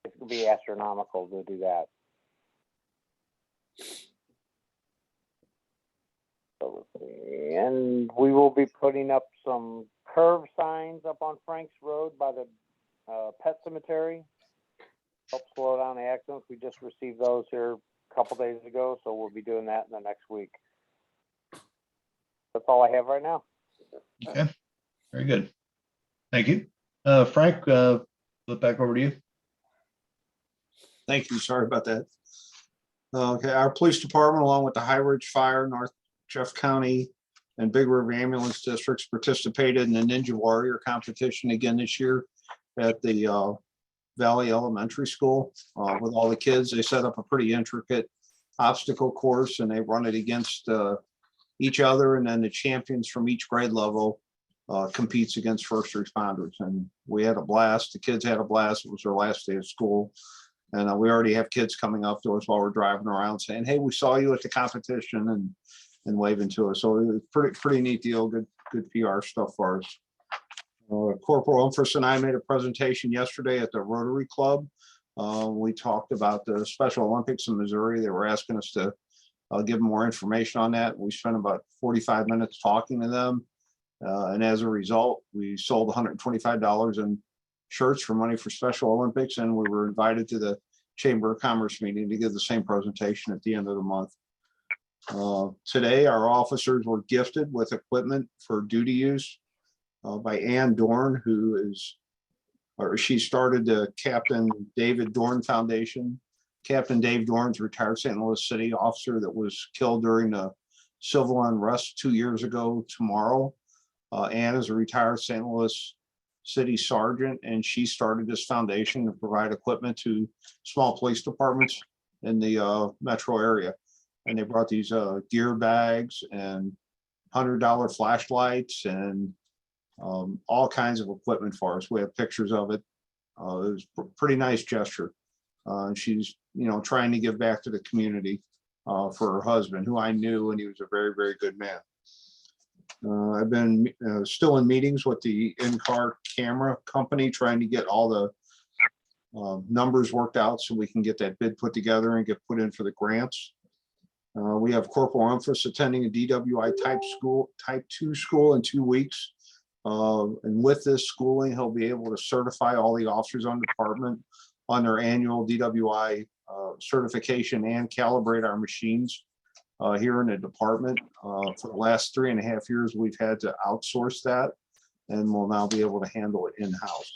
it's gonna be astronomical to do that. So, and we will be putting up some curve signs up on Frank's Road by the pet cemetery. Help slow down the accidents. We just received those here a couple days ago, so we'll be doing that in the next week. That's all I have right now. Okay, very good. Thank you. Frank, flip back over to you. Thank you. Sorry about that. Okay, our police department, along with the High Ridge Fire, North Jeff County, and Big River Ambulance Districts participated in the Ninja Warrior competition again this year at the Valley Elementary School with all the kids. They set up a pretty intricate obstacle course and they run it against each other, and then the champions from each grade level competes against first responders. And we had a blast. The kids had a blast. It was their last day of school. And we already have kids coming up to us while we're driving around saying, "Hey, we saw you at the competition," and waving to us. So it was pretty neat deal. Good PR stuff for us. Corporal Umfris and I made a presentation yesterday at the Rotary Club. We talked about the Special Olympics in Missouri. They were asking us to give them more information on that. We spent about 45 minutes talking to them. And as a result, we sold $125 in shirts for money for Special Olympics, and we were invited to the Chamber of Commerce meeting to give the same presentation at the end of the month. Today, our officers were gifted with equipment for duty use by Ann Dorn, she started the Captain David Dorn Foundation. Captain Dave Dorn's retired St. Louis City officer that was killed during the civil unrest 2 years ago tomorrow. Ann is a retired St. Louis City sergeant, and she started this foundation to provide equipment to small police departments in the metro area. And they brought these gear bags and $100 flashlights and all kinds of equipment for us. We have pictures of it. It was a pretty nice gesture. She's, trying to give back to the community for her husband, who I knew, and he was a very, very good man. I've been still in meetings with the in-car camera company, trying to get all the numbers worked out so we can get that bid put together and get put in for the grants. We have Corporal Umphus attending a DWI type 2 school in 2 weeks. And with this schooling, he'll be able to certify all the officers on department on their annual DWI certification and calibrate our machines here in the department. For the last 3.5 years, we've had to outsource that, and we'll now be able to handle it in-house.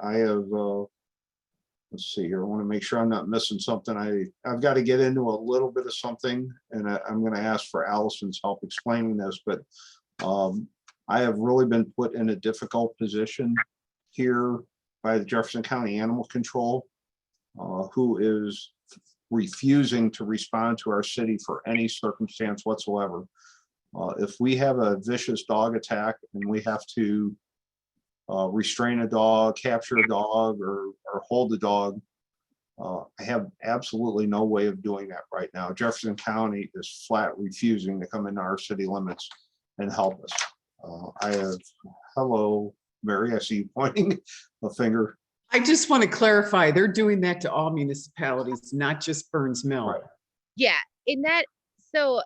I have, let's see here, I want to make sure I'm not missing something. I've got to get into a little bit of something, and I'm going to ask for Allison's help explaining this, but I have really been put in a difficult position here by the Jefferson County Animal Control, who is refusing to respond to our city for any circumstance whatsoever. If we have a vicious dog attack and we have to restrain a dog, capture a dog, or hold a dog, I have absolutely no way of doing that right now. Jefferson County is flat refusing to come into our city limits and help us. I have, hello, Mary, I see you pointing a finger. I just want to clarify, they're doing that to all municipalities, not just Burns Mill. Right. Yeah, so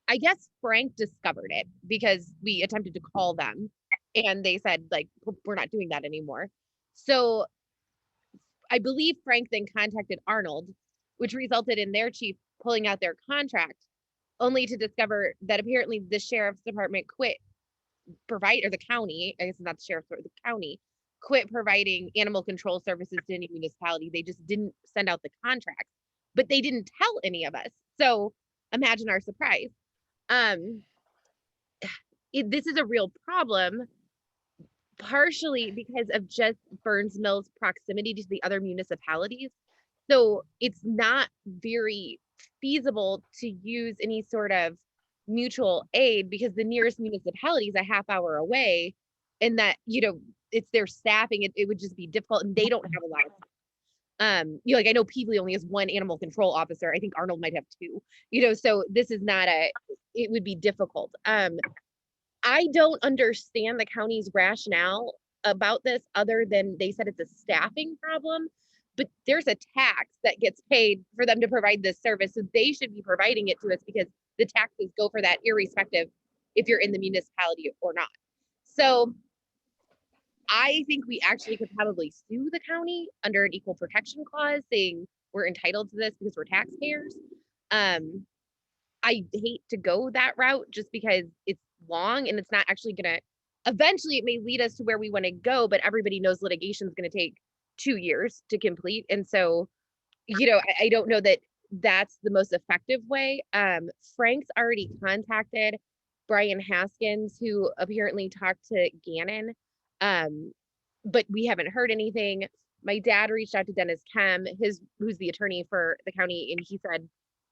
I guess Frank discovered it because we attempted to call them and they said, like, we're not doing that anymore. So I believe Frank then contacted Arnold, which resulted in their chief pulling out their contract, only to discover that apparently the sheriff's department quit or the county, I guess it's not the sheriff's, but the county quit providing animal control services to any municipality. They just didn't send out the contract, but they didn't tell any of us. So imagine our surprise. This is a real problem, partially because of just Burns Mill's proximity to the other municipalities. So it's not very feasible to use any sort of mutual aid because the nearest municipality is a half hour away, and that, it's their staffing. It would just be difficult, and they don't have a lot of time. I know Peebly only has 1 animal control officer. I think Arnold might have 2, so this is not it would be difficult. I don't understand the county's rationale about this other than they said it's a staffing problem, but there's a tax that gets paid for them to provide this service. So they should be providing it to us because the taxes go for that irrespective if you're in the municipality or not. So I think we actually could probably sue the county under an equal protection clause saying we're entitled to this because we're taxpayers. I hate to go that route just because it's long and it's not actually gonna, eventually it may lead us to where we want to go, but everybody knows litigation is going to take 2 years to complete. And so, I don't know that that's the most effective way. Frank's already contacted Brian Haskins, who apparently talked to Gannon, but we haven't heard anything. My dad reached out to Dennis Kem, who's the attorney for the county, and he said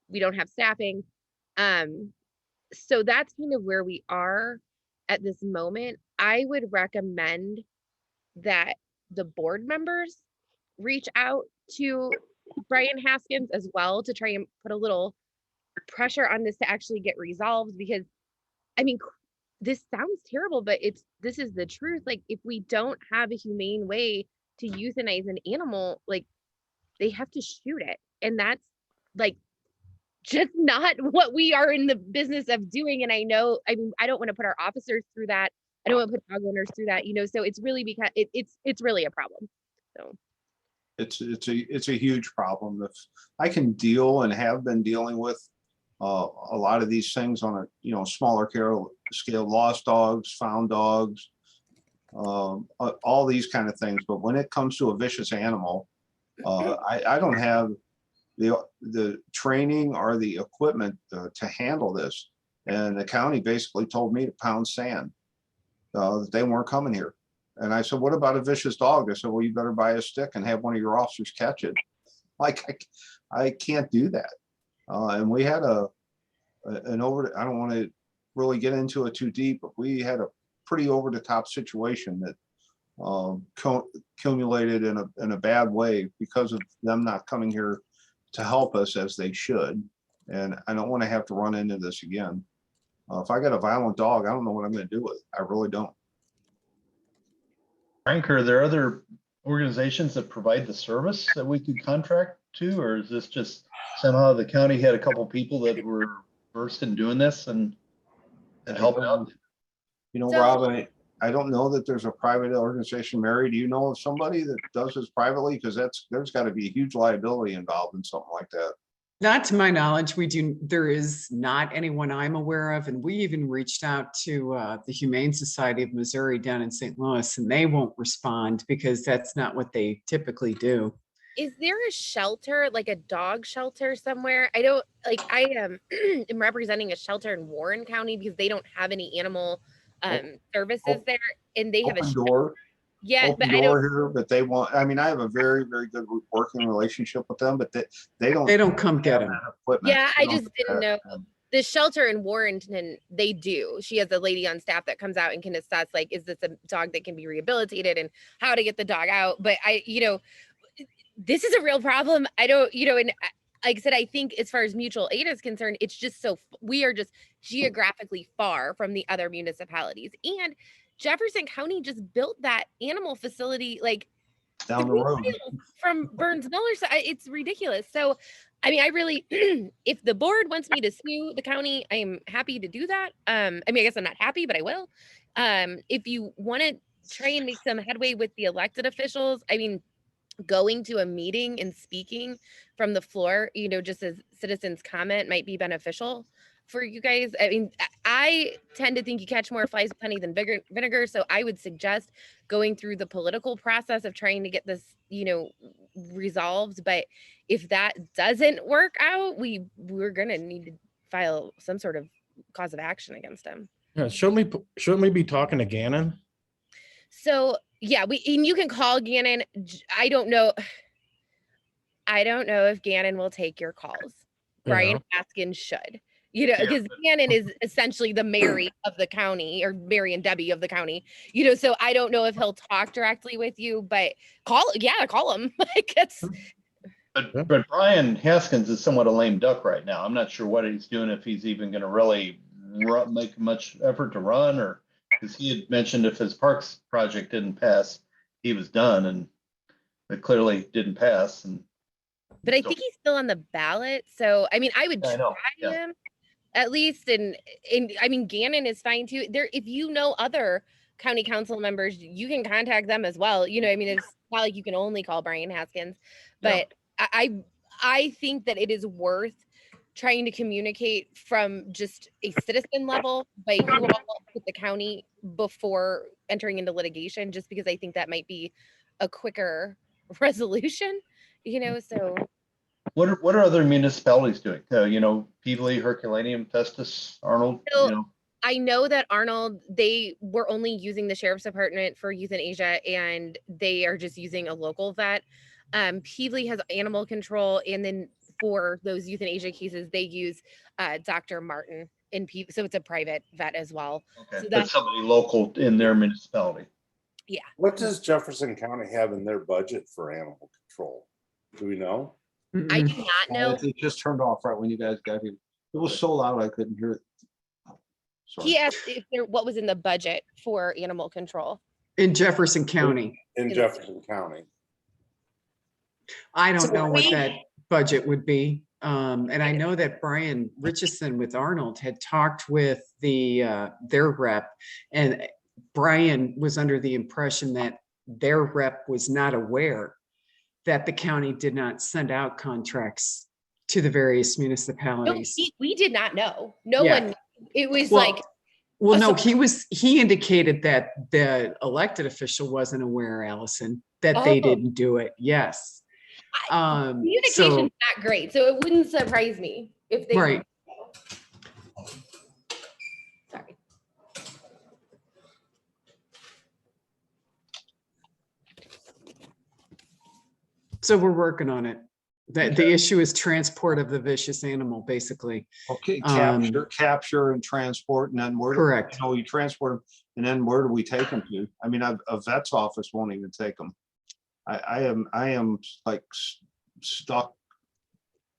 we don't have staffing. So that's kind of where we are at this moment. I would recommend that the board members reach out to Brian Haskins as well to try and put a little pressure on this to actually get resolved, because this sounds terrible, but this is the truth. Like, if we don't have a humane way to euthanize an animal, like, they have to shoot it, and that's like just not what we are in the business of doing. And I don't want to put our officers through that. I don't want to put dog owners through that, so it's really because it's really a problem. So It's a huge problem. If I can deal and have been dealing with a lot of these things on a smaller scale, lost dogs, found dogs, all these kind of things. But when it comes to a vicious animal, I don't have the training or the equipment to handle this. And the county basically told me to pound sand, that they weren't coming here. And I said, what about a vicious dog? They said, well, you better buy a stick and have one of your officers catch it. Like, I can't do that. And we had I don't want to really get into it too deep, but we had a pretty over the top situation that accumulated in a bad way because of them not coming here to help us as they should. And I don't want to have to run into this again. If I got a violent dog, I don't know what I'm going to do with it. I really don't. Frank, are there other organizations that provide the service that we could contract to, or is this just somehow the county had a couple people that were versed in doing this and help out? Rob, I don't know that there's a private organization. Mary, do you know of somebody that does this privately? Because there's got to be a huge liability involved in something like that. Not to my knowledge, there is not anyone I'm aware of. And we even reached out to the Humane Society of Missouri down in St. Louis, and they won't respond because that's not what they typically do. is there a shelter, like a dog shelter somewhere? I am am representing a shelter in Warren County because they don't have any animal services there, and they have Open door. Yeah, Open but door here, but they want. I mean, I have a very, very good working relationship with them, but they don't. They don't come get them. Yeah, I just didn't know. The shelter in Warrenton, they do. She has a lady on staff that comes out and can assess, like, is this a dog that can be rehabilitated and how to get the dog out. But this is a real problem. I don't, and like I said, I think as far as mutual aid is concerned, it's just we are just geographically far from the other municipalities. And Jefferson County just built that animal facility like down the road from Burns Miller. So it's ridiculous. So, I mean, I really, if the board wants me to sue the county, I am happy to do that. I mean, I guess I'm not happy, but I will. If you want to try and make some headway with the elected officials, I mean, going to a meeting and speaking from the floor, just as citizens comment might be beneficial for you guys. I mean, I tend to think you catch more flies with honey than vinegar. So I would suggest going through the political process of trying to get this, resolved. But if that doesn't work out, we're going to need to file some sort of cause of action against them. Yeah, shouldn't we be talking to Gannon? So yeah, and you can call Gannon. I don't know if Gannon will take your calls. Brian Haskins should. Because Gannon is essentially the Mary of the county, or Mary and Debbie of the county, so I don't know if he'll talk directly with you, but call him. Like it's. But Brian Haskins is somewhat a lame duck right now. I'm not sure what he's doing, if he's even going to really make much effort to run, or because he had mentioned if his parks project didn't pass, he was done, and it clearly didn't pass. But I think he's still on the ballot. So, I mean, I would try him. At least, and I mean, Gannon is fine too. If you know other county council members, you can contact them as well. I mean, it's not like you can only call Brian Haskins, but I think that it is worth trying to communicate from just a citizen level by you all with the county before entering into litigation, just because I think that might be a quicker resolution, so. What are other municipalities doing? Peabody, Herculaneum, Festus, Arnold. So, I know that Arnold, they were only using the sheriff's department for euthanasia, and they are just using a local vet. Peabody has animal control, and then for those euthanasia cases, they use Dr. Martin in Peabody, so it's a private vet as well. Okay, so that's somebody local in their municipality. Yeah. What does Jefferson County have in their budget for animal control? Do we know? I do not know. It just turned off right when you guys got here. It was so loud I couldn't hear it. Sorry. He asked what was in the budget for animal control In Jefferson County. In Jefferson County. I don't know what that budget would be. And I know that Brian Richardson with Arnold had talked with their rep, and Brian was under the impression that their rep was not aware that the county did not send out contracts to the various No, municipalities. we did not know. No Yeah. one, knew. It was Well, like, well, a no, he indicated that the elected official wasn't aware, Allison, that they Oh. didn't do it. Yes. communication's So, not great, so it wouldn't surprise me if they. right. Sorry. So we're working on it. The issue is transport of the vicious animal, basically. Okay, Um, capture and transport, and then where? Correct. You know, you transport them, and then where do we take them to? I mean, a vet's office won't even take them. I am like stuck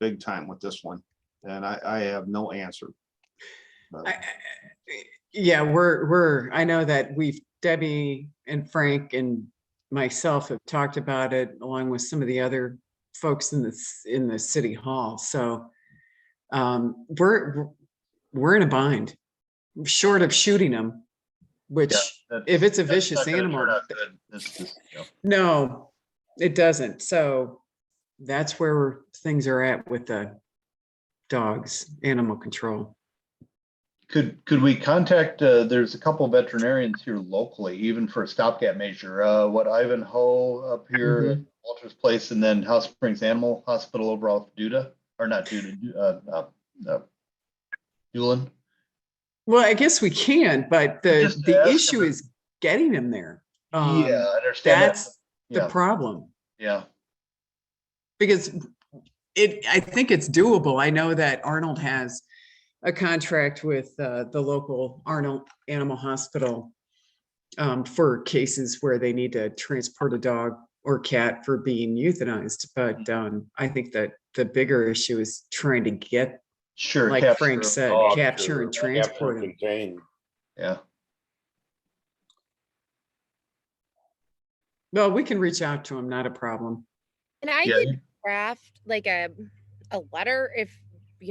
big time with this one, and I have no answer. But- Yeah, I know that Debbie and Frank and myself have talked about it along with some of the other folks in the city hall. So we're in a bind, short of shooting them, which if it's a vicious animal, no, it doesn't. So that's where things are at with the dogs, animal control. Could we contact, there's a couple veterinarians here locally, even for a stopgap measure, Ivanhoe up here, at Walter's Place, and then House Springs Animal Hospital over off Duda, or not Duda, Doolin. Well, I guess we can, but Just to the ask issue them. is getting them there. Yeah, I understand that. That's the Yeah. problem, Yeah, because I think it's doable. I know that Arnold has a contract with the local Arnold Animal Hospital for cases where they need to transport a dog or cat for being euthanized. But I think that the bigger issue is trying to get, sure. like capture Frank them. said, Oh, capture sure. and transport them. Contain. Yeah, Well, we can reach out to them, not a problem. And I Yeah. could draft like a letter if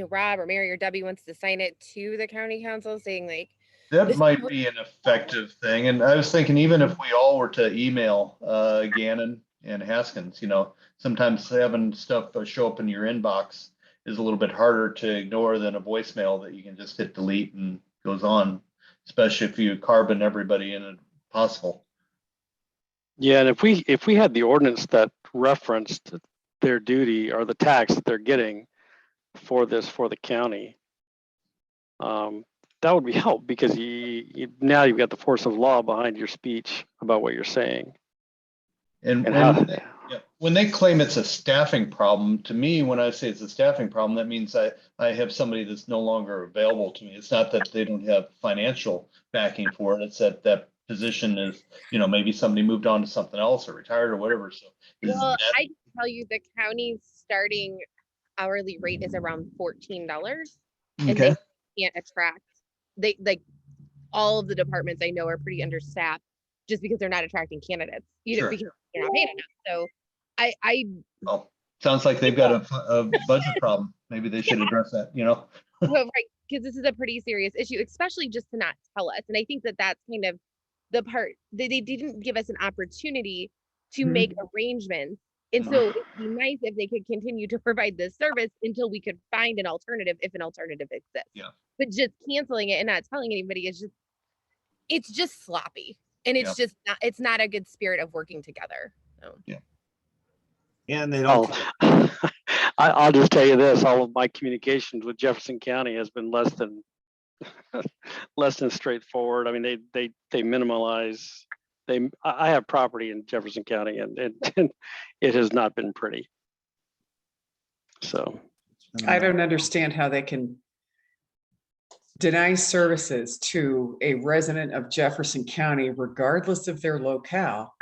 Rob or Mary or Debbie wants to sign it to the county council saying like, that This- might be an effective thing. And I was thinking, even if we all were to email Gannon and Haskins, sometimes having stuff show up in your inbox is a little bit harder to ignore than a voicemail that you can just hit delete and goes on, especially if you carbon everybody in it possible. Yeah, and if we had the ordinance that referenced their duty or the tax that they're getting for the county, that would be help, because now you've got the force of law behind your speech about what you're saying. And And when they claim it's a staffing problem, to me, when I say it's a staffing problem, that means I have somebody that's no longer available to me. It's not that they don't have financial backing for it. It's that position is, maybe somebody moved on to something else or retired or whatever. So well, I can tell you the county's starting hourly rate is around $14, and okay. they can't attract. They like all of the departments I know are pretty understaffed just because they're not attracting candidates, Sure. because they're not paying enough. So I Well, sounds like they've got a budget problem. Maybe they should address that, well, right, because this is a pretty serious issue, especially just to not tell us. And I think that that's kind of the part that they didn't give us an opportunity to make arrangements. And so it'd be nice if they could continue to provide this service until we could find an alternative, if an alternative exists. Yeah. But just canceling it and not telling anybody is it's just sloppy. And it's Yeah. just not, it's not a good spirit of working together. So. Yeah. And they don't. I'll just tell you this: all of my communications with Jefferson County has been less than straightforward. I mean, they minimize. I have property in Jefferson County, and it has not been pretty. So I don't understand how they can deny services to a resident of Jefferson County, regardless of their locale,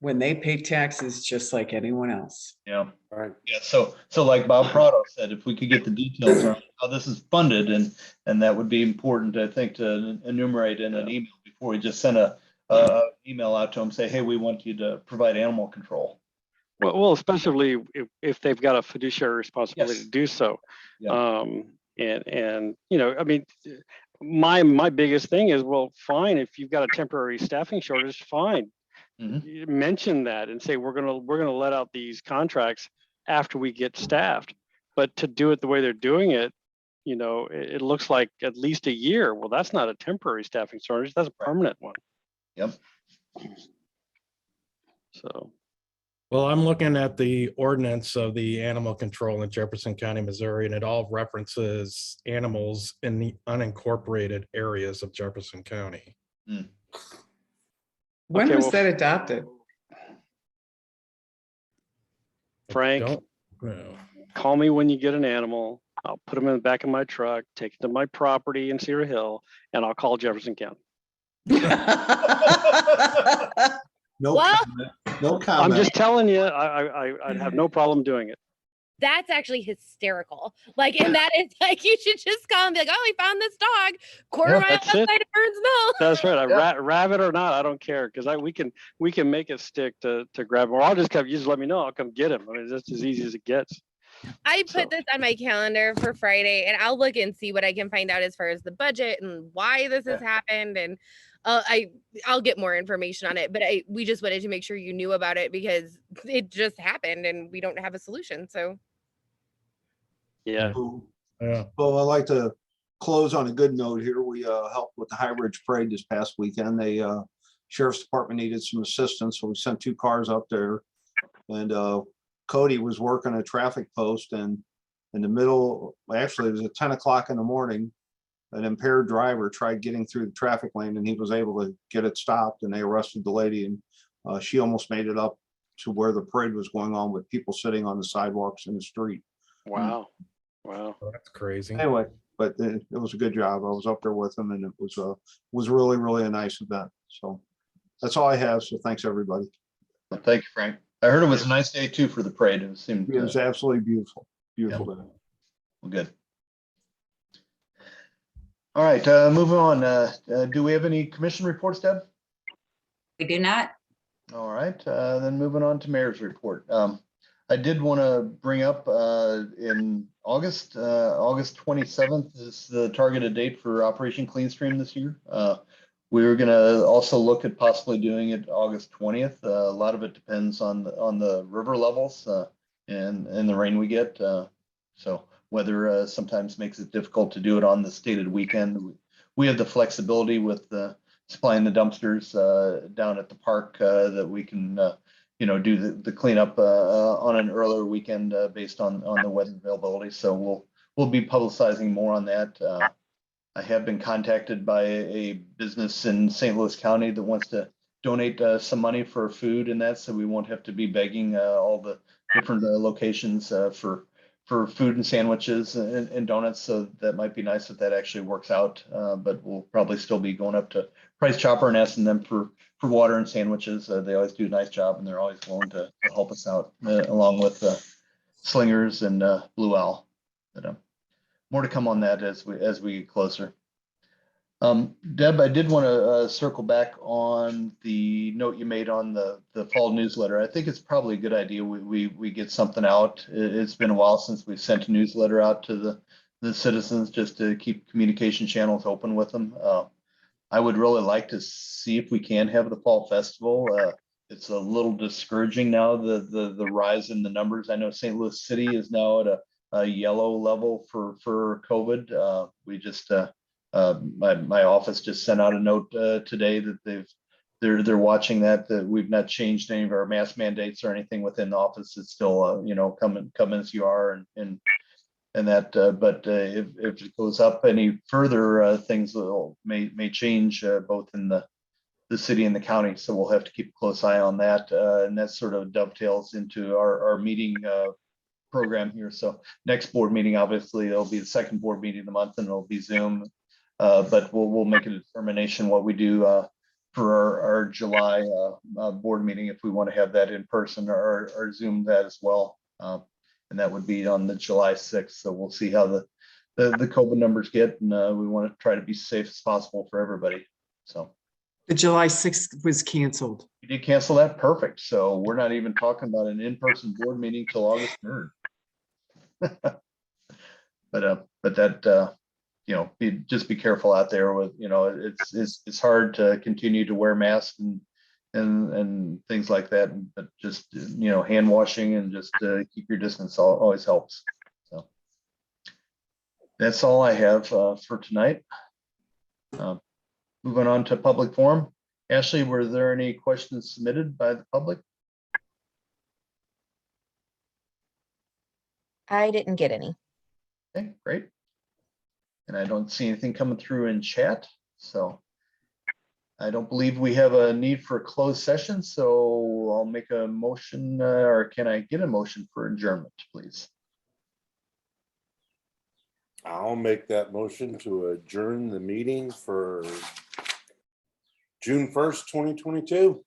when they pay taxes just like anyone else. Yeah. Right. Yeah. So like Bob Prado said, if we could get the details on how this is funded, and that would be important, I think, to enumerate in an email before we just send a email out to them, say, hey, we want you to provide animal control. well, especially if they've got a fiduciary responsibility Yes. to do so. Yeah. And I mean, my biggest thing is, well, fine, if you've got a temporary staffing shortage, fine. You mention that and say, we're gonna let out these contracts after we get staffed. But to do it the way they're doing it, it looks like at least a year. Well, that's not a temporary staffing shortage, that's a permanent one. Yep. So, Well, I'm looking at the ordinance of the animal control in Jefferson County, Missouri, and it all references animals in the unincorporated areas of Jefferson County. When Okay, was well, that adopted? Frank, Don't know. call me when you get an animal. I'll put them in the back of my truck, take it to my property in Cedar Hill, and I'll call Jefferson County. No Well- comment. No I'm comment. just telling you, I'd have no problem doing it. That's actually hysterical. Like, and that is like, you should just call and be like, oh, we found this dog quarter Yeah, mile that's outside it. of Burns Mill. That's right. Yeah. Rabbit or not, I don't care, because we can make it stick to grab him, or I'll just come. You just let me know. I'll come get him. I mean, it's as easy as it gets. I So- put this on my calendar for Friday, and I'll look and see what I can find out as far as the budget and why this has happened. And I'll get more information on it. But we just wanted to make sure you knew about it because it just happened, and we don't have a solution. So Yeah. Yeah. Well, I'd like to close on a good note here. We helped with the High Ridge Parade this past weekend. The Sheriff's Department needed some assistance, so we sent 2 cars up there. And Cody was working a traffic post, and in the middle, actually, it was at 10 o'clock in the morning, an impaired driver tried getting through the traffic lane, and he was able to get it stopped, and they arrested the lady, and she almost made it up to where the parade was going on with people sitting on the sidewalks in the street. Wow. Wow. That's crazy. Anyway, but it was a good job. I was up there with them, and it was really, really a nice event. So that's all I have. So thanks, everybody. Well, thank you, Frank. I heard it was a nice day too for the parade. It seemed It was absolutely beautiful, beautiful. Yeah. day. well, good. All right, moving on. Do we have any commission reports, Deb? We do not. All right, then moving on to mayor's report. I did want to bring up in August 27th is the targeted date for Operation Clean Stream this year. We were going to also look at possibly doing it August 20th. A lot of it depends on the river levels and the rain we get. So weather sometimes makes it difficult to do it on the stated weekend. We have the flexibility with supplying the dumpsters down at the park that we can do the cleanup on an earlier weekend based on the weather availability. So we'll be publicizing more on that. I have been contacted by a business in St. Louis County that wants to donate some money for food and that, so we won't have to be begging all the different locations for food and sandwiches and donuts. So that might be nice if that actually works out. But we'll probably still be going up to Price Chopper and asking them for water and sandwiches. They always do a nice job, and they're always willing to help us out along with Slingers and Blue Owl. But, more to come on that as we get closer. Deb, I did want to circle back on the note you made on the fall newsletter. I think it's probably a good idea we get something out. It's been a while since we sent a newsletter out to the citizens just to keep communication channels open with them. I would really like to see if we can have the fall festival. It's a little discouraging now, the rise in the numbers. I know St. Louis City is now at a yellow level for COVID. We just my office just sent out a note today that they're watching that we've not changed any of our mask mandates or anything within the office. It's still come as you are and that but if it goes up any further, things may change both in the city and the county. So we'll have to keep a close eye on that, and that sort of dovetails into our meeting program here. So next board meeting, obviously it'll be the second board meeting of the month, and it'll be Zoom. But we'll make a determination what we do for our July board meeting, if we want to have that in person or Zoom that as well. And that would be on the July 6th. So we'll see how the COVID numbers get, and we want to try to be safe as possible for everybody. So The July 6th was canceled. you did cancel that? Perfect. So we're not even talking about an in-person board meeting till August 3rd. But that just be careful out there with, it's hard to continue to wear masks and things like that, but just, hand washing and just keep your distance always helps. So that's all I have for tonight. Moving on to public forum. Ashley, were there any questions submitted by the public? I didn't get any. Okay, great. And I don't see anything coming through in chat, so I don't believe we have a need for a closed session, so I'll make a motion, or can I get a motion for adjournment, please? I'll make that motion to adjourn the meeting for June 1st, 2022.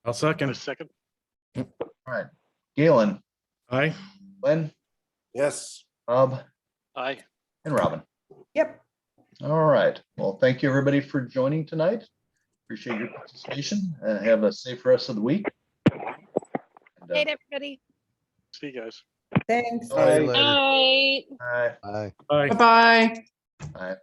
I'll A second. second. All right, Galen, Aye. Glenn, Yes. Bob, Aye. and Robin. Yep. All right, well, thank you everybody for joining tonight. Appreciate your participation and have a safe rest of the week. And, Night, everybody. See you guys. Thanks. Bye. Night. Bye. Aye. Bye-bye. Bye.